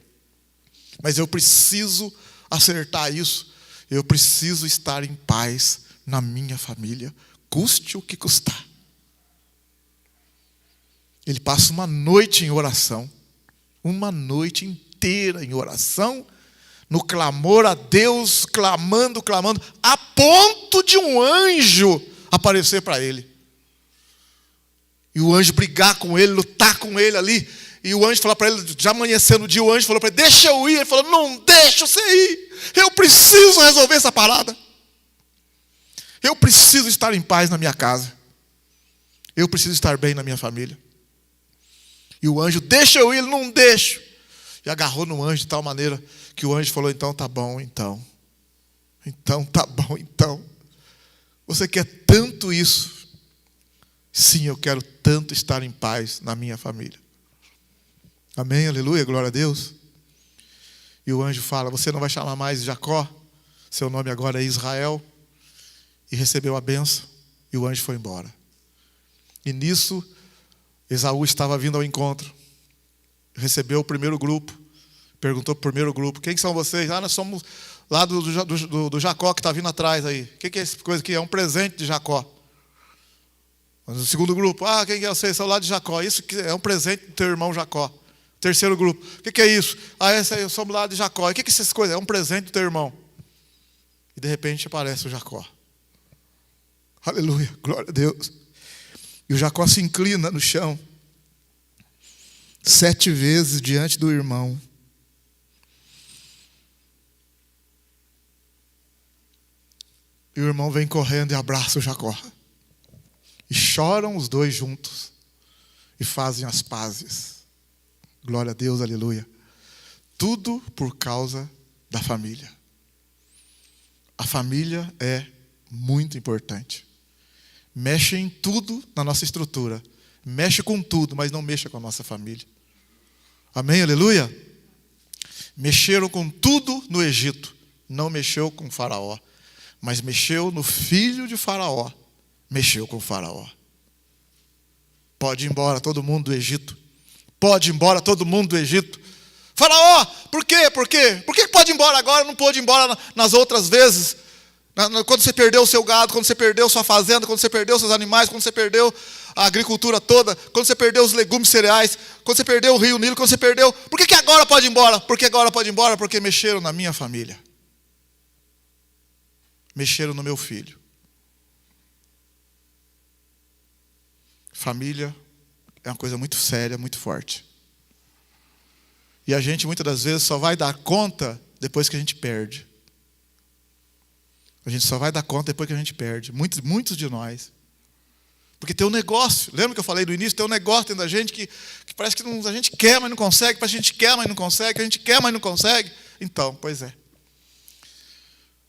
Mas eu preciso acertar isso. Eu preciso estar em paz na minha família, custe o que custar. Ele passa uma noite em oração, uma noite inteira em oração, no clamor a Deus, clamando, a ponto de um anjo aparecer para ele. E o anjo brigar com ele, lutar com ele ali. E o anjo falou para ele, já amanhecendo o dia, o anjo falou para ele, deixa eu ir. Ele falou, não deixa você ir. Eu preciso resolver essa parada. Eu preciso estar em paz na minha casa. Eu preciso estar bem na minha família. E o anjo, deixa eu ir, ele não deixa. E agarrou no anjo de tal maneira que o anjo falou, então tá bom, então. Então tá bom, então. Você quer tanto isso? Sim, eu quero tanto estar em paz na minha família. Amém, aleluia, glória a Deus. E o anjo fala, você não vai chamar mais Jacó, seu nome agora é Israel. E recebeu a bênção, e o anjo foi embora. E nisso, Esaú estava vindo ao encontro. Recebeu o primeiro grupo, perguntou para o primeiro grupo, quem são vocês? Nós somos lá do Jacó que está vindo atrás aí. O que é essa coisa aqui? É um presente de Jacó. O segundo grupo, quem é vocês? São lá de Jacó. Isso é um presente do teu irmão Jacó. Terceiro grupo, o que é isso? Esse aí, somos lá de Jacó. O que é essas coisas? É um presente do teu irmão. E de repente aparece o Jacó. Aleluia, glória a Deus. E o Jacó se inclina no chão 7 vezes diante do irmão. E o irmão vem correndo e abraça o Jacó. E choram os dois juntos. E fazem as pazes. Glória a Deus, aleluia. Tudo por causa da família. A família é muito importante. Mexe em tudo na nossa estrutura. Mexe com tudo, mas não mexa com a nossa família. Amém, aleluia? Mexeram com tudo no Egito. Não mexeu com Faraó. Mas mexeu no filho de Faraó. Mexeu com Faraó. Pode ir embora todo mundo do Egito. Pode ir embora todo mundo do Egito. Faraó, por quê? Por quê? Por que pode ir embora agora? Não pôde ir embora nas outras vezes. Quando você perdeu o seu gado, quando você perdeu sua fazenda, quando você perdeu seus animais, quando você perdeu a agricultura toda, quando você perdeu os legumes cereais, quando você perdeu o rio Nilo, quando você perdeu... Por que agora pode ir embora? Por que agora pode ir embora? Porque mexeram na minha família. Mexeram no meu filho. Família é uma coisa muito séria, muito forte. E a gente muitas das vezes só vai dar conta depois que a gente perde. A gente só vai dar conta depois que a gente perde. Muitos de nós. Porque tem um negócio. Lembra que eu falei no início? Tem um negócio dentro da gente que parece que a gente quer, mas não consegue. Parece que a gente quer, mas não consegue. A gente quer, mas não consegue. Então, pois é.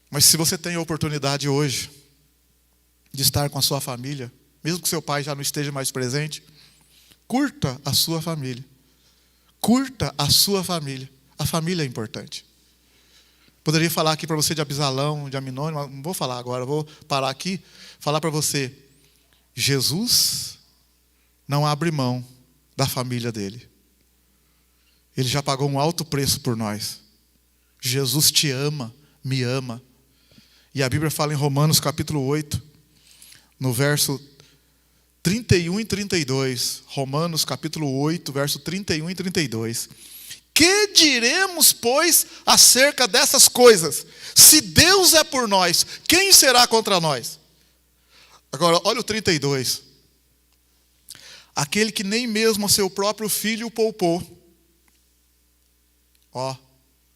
Mas se você tem a oportunidade hoje de estar com a sua família, mesmo que seu pai já não esteja mais presente, curta a sua família. Curta a sua família. A família é importante. Poderia falar aqui para você de Abisalão, de Aminônio, mas não vou falar agora. Vou parar aqui, falar para você. Jesus não abre mão da família dele. Ele já pagou um alto preço por nós. Jesus te ama, me ama. E a Bíblia fala em Romanos capítulo 8, no verso 31 e 32. Romanos capítulo 8, verso 31 e 32. Que diremos, pois, acerca dessas coisas? Se Deus é por nós, quem será contra nós? Agora, olha o 32. Aquele que nem mesmo a seu próprio filho poupou.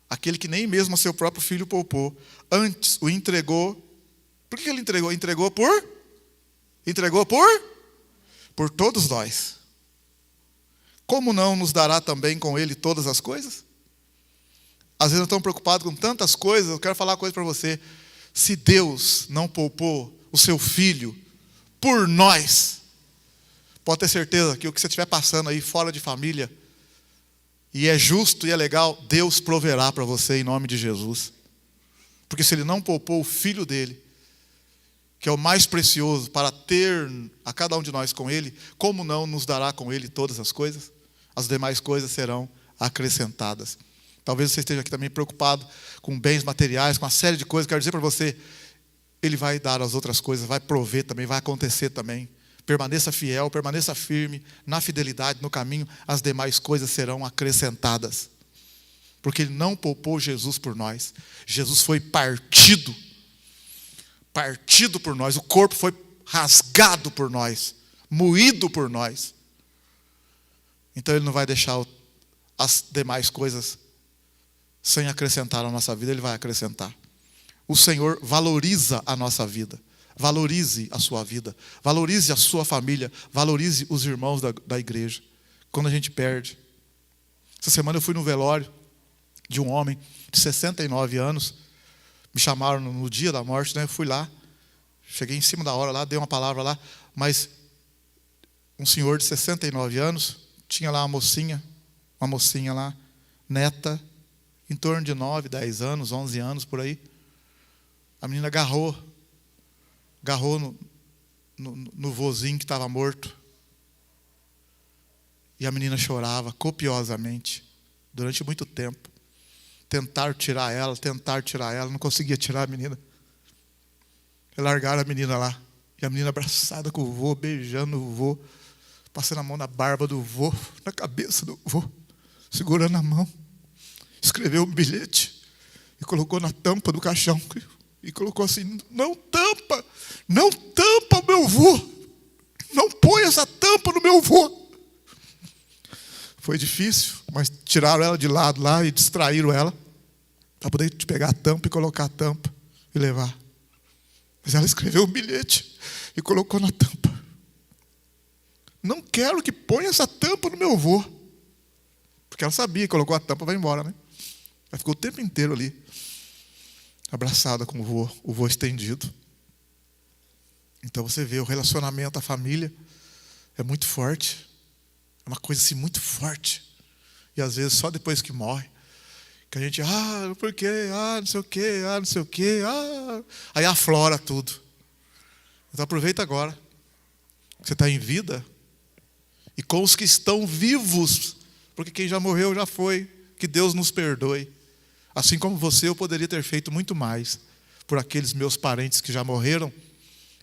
Aquele que nem mesmo a seu próprio filho poupou. Antes o entregou. Por que ele entregou? Entregou por todos nós. Como não nos dará também com ele todas as coisas? Às vezes nós estamos preocupados com tantas coisas. Eu quero falar uma coisa para você. Se Deus não poupou o seu filho por nós, pode ter certeza que o que você estiver passando aí fora de família, e é justo e é legal, Deus proverá para você em nome de Jesus. Porque se Ele não poupou o filho dele, que é o mais precioso para ter a cada um de nós com Ele, como não nos dará com Ele todas as coisas? As demais coisas serão acrescentadas. Talvez você esteja aqui também preocupado com bens materiais, com uma série de coisas. Quero dizer para você, Ele vai dar as outras coisas, vai prover também, vai acontecer também. Permaneça fiel, permaneça firme na fidelidade, no caminho, as demais coisas serão acrescentadas. Porque Ele não poupou Jesus por nós. Jesus foi partido por nós, o corpo foi rasgado por nós, moído por nós. Então Ele não vai deixar as demais coisas sem acrescentar na nossa vida, Ele vai acrescentar. O Senhor valoriza a nossa vida. Valorize a sua vida, valorize a sua família, valorize os irmãos da igreja. Quando a gente perde. Essa semana eu fui no velório de um homem de 69 anos. Me chamaram no dia da morte, né? Eu fui lá, cheguei em cima da hora lá, dei uma palavra lá, mas um senhor de 69 anos, tinha lá uma mocinha lá, neta, em torno de 9, 10 anos, 11 anos, por aí. A menina agarrou no vozinho que estava morto. E a menina chorava copiosamente, durante muito tempo. Tentaram tirar ela, não conseguia tirar a menina. Largaram a menina lá. E a menina abraçada com o vô, beijando o vô, passando a mão na barba do vô, na cabeça do vô, segurando a mão. Escreveu um bilhete e colocou na tampa do caixão. E colocou assim: não tampa o meu vô. Não põe essa tampa no meu vô. Foi difícil, mas tiraram ela de lado lá e distraíram ela para poder pegar a tampa e colocar a tampa e levar. Mas ela escreveu um bilhete e colocou na tampa: não quero que ponha essa tampa no meu vô. Porque ela sabia, colocou a tampa, vai embora, né? Ela ficou o tempo inteiro ali, abraçada com o vô estendido. Então você vê, o relacionamento, a família é muito forte. É uma coisa assim muito forte. E às vezes só depois que morre, que a gente, por quê? Não sei o quê. Aí aflora tudo. Então aproveita agora. Você está em vida. E com os que estão vivos, porque quem já morreu já foi. Que Deus nos perdoe. Assim como você, eu poderia ter feito muito mais por aqueles meus parentes que já morreram.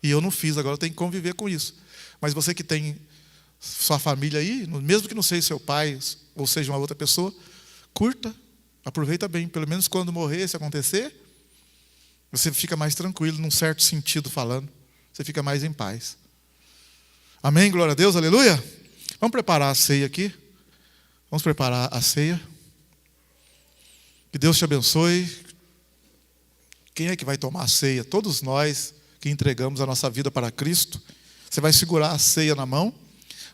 E eu não fiz, agora eu tenho que conviver com isso. Mas você que tem sua família aí, mesmo que não seja seu pai, ou seja uma outra pessoa, curta, aproveita bem. Pelo menos quando morrer, se acontecer, você fica mais tranquilo, num certo sentido falando. Você fica mais em paz. Amém? Glória a Deus, aleluia? Vamos preparar a ceia aqui. Vamos preparar a ceia. Que Deus te abençoe. Quem é que vai tomar a ceia? Todos nós que entregamos a nossa vida para Cristo. Você vai segurar a ceia na mão.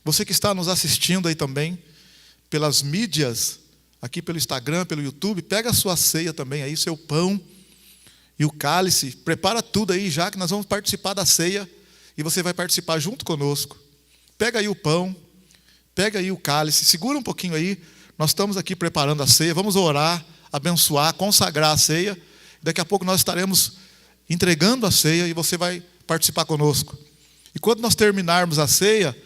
Você que está nos assistindo aí também, pelas mídias, aqui pelo Instagram, pelo YouTube, pega a sua ceia também aí, seu pão e o cálice. Prepara tudo aí já, que nós vamos participar da ceia. E você vai participar junto conosco. Pega aí o pão, pega aí o cálice, segura um pouquinho aí. Nós estamos aqui preparando a ceia. Vamos orar, abençoar, consagrar a ceia. Daqui a pouco nós estaremos entregando a ceia e você vai participar conosco. E quando nós terminarmos a ceia,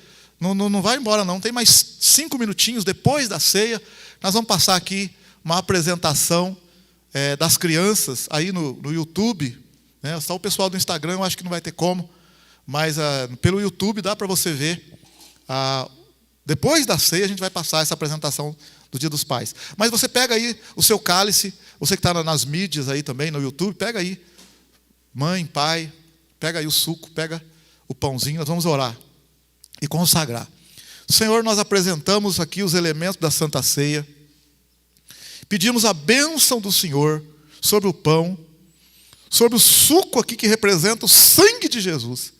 não vai embora não, tem mais 5 minutinhos depois da ceia, nós vamos passar aqui uma apresentação das crianças aí no YouTube, né? Só o pessoal do Instagram eu acho que não vai ter como, mas pelo YouTube dá para você ver. Depois da ceia a gente vai passar essa apresentação do Dia dos Pais. Mas você pega aí o seu cálice, você que está nas mídias aí também, no YouTube, pega aí, mãe, pai, pega aí o suco, pega o pãozinho, nós vamos orar e consagrar. Senhor, nós apresentamos aqui os elementos da Santa Ceia. Pedimos a bênção do Senhor sobre o pão, sobre o suco aqui que representa o sangue de Jesus.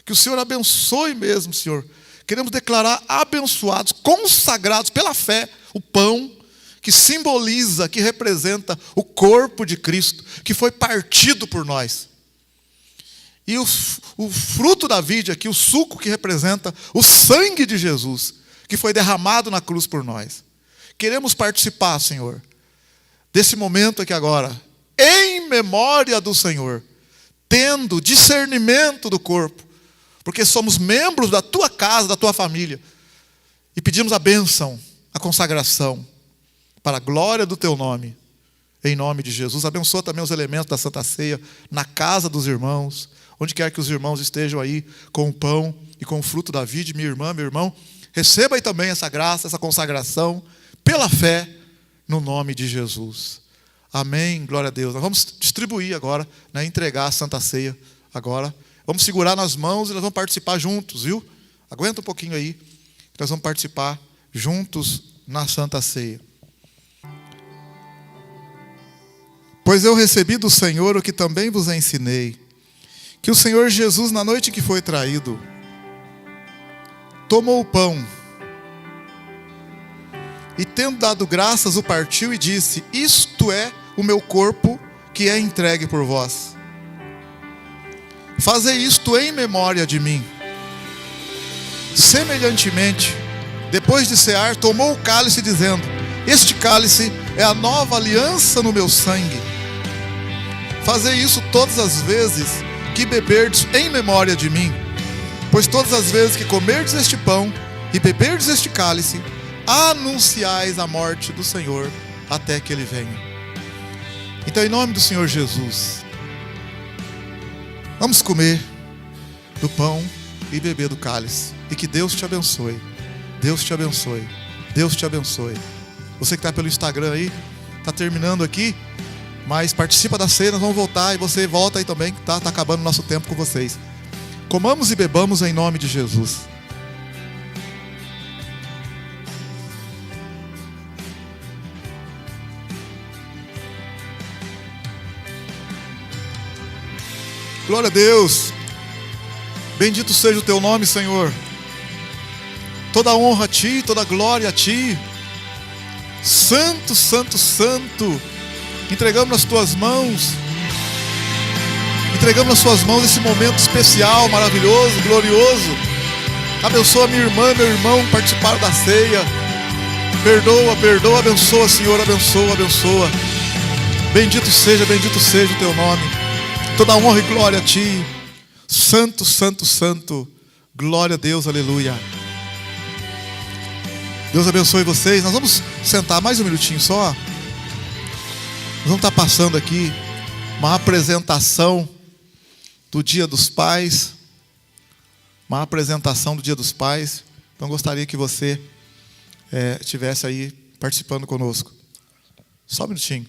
Que o Senhor abençoe mesmo, Senhor. Queremos declarar abençoados, consagrados pela fé, o pão que simboliza, que representa o corpo de Cristo, que foi partido por nós. E o fruto da vide aqui, o suco que representa o sangue de Jesus, que foi derramado na cruz por nós. Queremos participar, Senhor, desse momento aqui agora, em memória do Senhor, tendo discernimento do corpo, porque somos membros da tua casa, da tua família, e pedimos a bênção, a consagração, para a glória do teu nome, em nome de Jesus. Abençoa também os elementos da Santa Ceia na casa dos irmãos, onde quer que os irmãos estejam aí com o pão e com o fruto da vide, minha irmã, meu irmão, receba aí também essa graça, essa consagração, pela fé, no nome de Jesus. Amém, glória a Deus. Nós vamos distribuir agora, né, entregar a Santa Ceia agora. Vamos segurar nas mãos e nós vamos participar juntos, viu? Aguenta um pouquinho aí, nós vamos participar juntos na Santa Ceia. Pois eu recebi do Senhor o que também vos ensinei, que o Senhor Jesus, na noite que foi traído, tomou o pão e, tendo dado graças, o partiu e disse: isto é o meu corpo que é entregue por vós. Fazei isto em memória de mim. Semelhantemente, depois de cear, tomou o cálice, dizendo: este cálice é a nova aliança no meu sangue. Fazei isso todas as vezes que beberdes em memória de mim. Pois todas as vezes que comerdes este pão e beberdes este cálice, anunciais a morte do Senhor até que Ele venha. Então, em nome do Senhor Jesus, vamos comer do pão e beber do cálice. E que Deus te abençoe. Deus te abençoe. Deus te abençoe. Você que está pelo Instagram aí, está terminando aqui, mas participa da ceia, nós vamos voltar e você volta aí também, que tá acabando o nosso tempo com vocês. Comamos e bebamos em nome de Jesus. Glória a Deus. Bendito seja o teu nome, Senhor. Toda honra a ti, toda glória a ti. Santo, santo, santo. Entregamos nas tuas mãos. Entregamos nas suas mãos esse momento especial, maravilhoso, glorioso. Abençoa minha irmã, meu irmão que participaram da ceia. Perdoa, perdoa, abençoa, Senhor, abençoa, abençoa. Bendito seja o teu nome. Toda honra e glória a ti. Santo, santo, santo. Glória a Deus, aleluia. Deus abençoe vocês. Nós vamos sentar mais um minutinho só. Nós vamos estar passando aqui uma apresentação do Dia dos Pais. Uma apresentação do Dia dos Pais. Então gostaria que você estivesse aí participando conosco. Só um minutinho.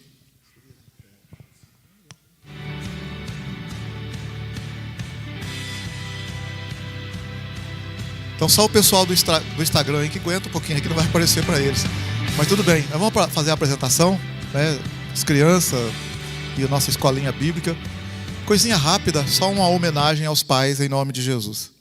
Então só o pessoal do Instagram aí que aguenta um pouquinho aqui, não vai aparecer para eles. Mas tudo bem, nós vamos fazer a apresentação, né? As crianças e a nossa escolinha bíblica. Coisinha rápida, só uma homenagem aos pais em nome de Jesus.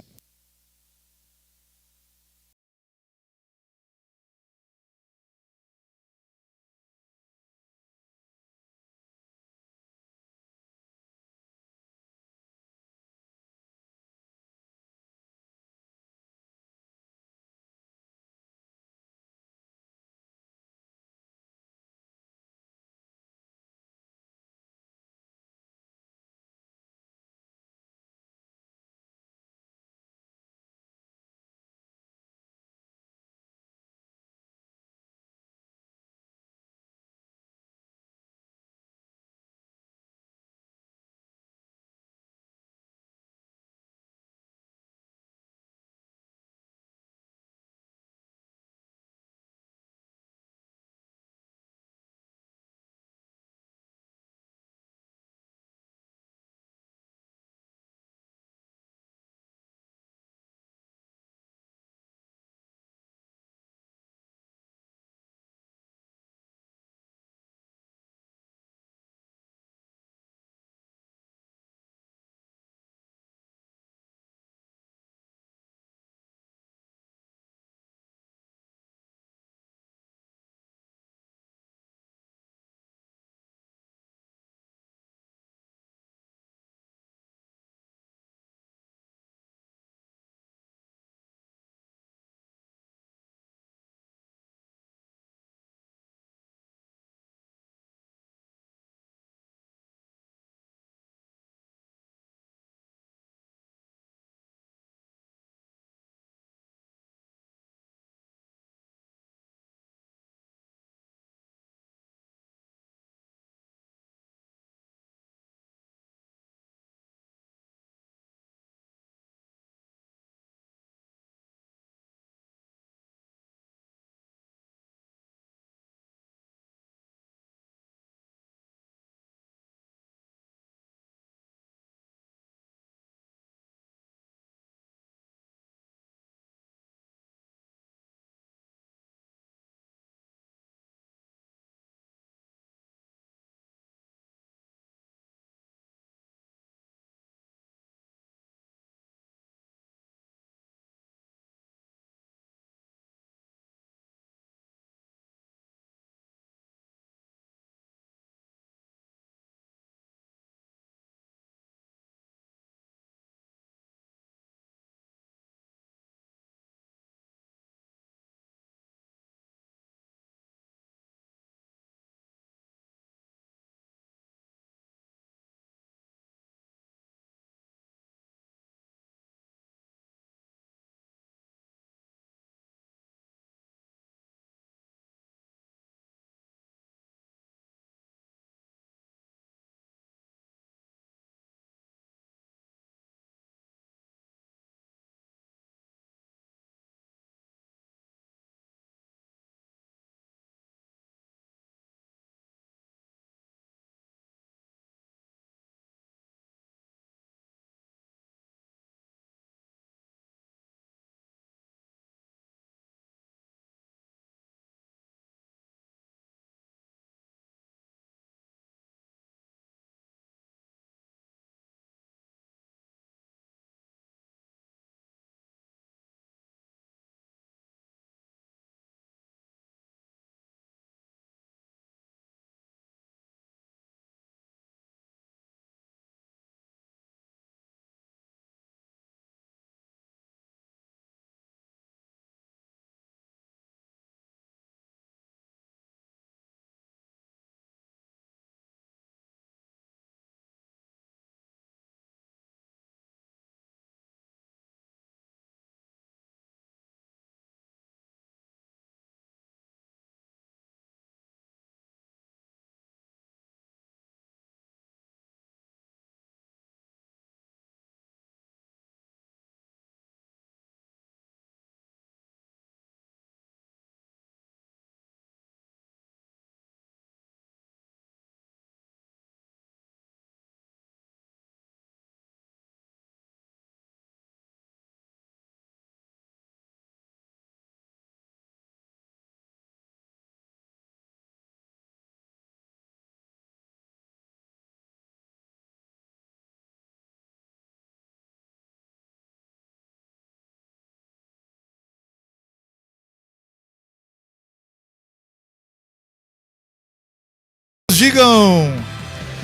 digam.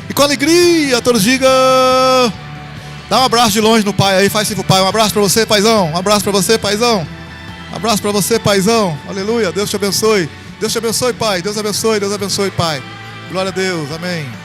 E com alegria, todos digam. Dá um abraço de longe no pai aí, faz assim pro pai. Um abraço para você, paizão. Um abraço para você, paizão. Um abraço para você, paizão. Aleluia, Deus te abençoe. Deus te abençoe, pai. Deus abençoe, pai. Glória a Deus, amém.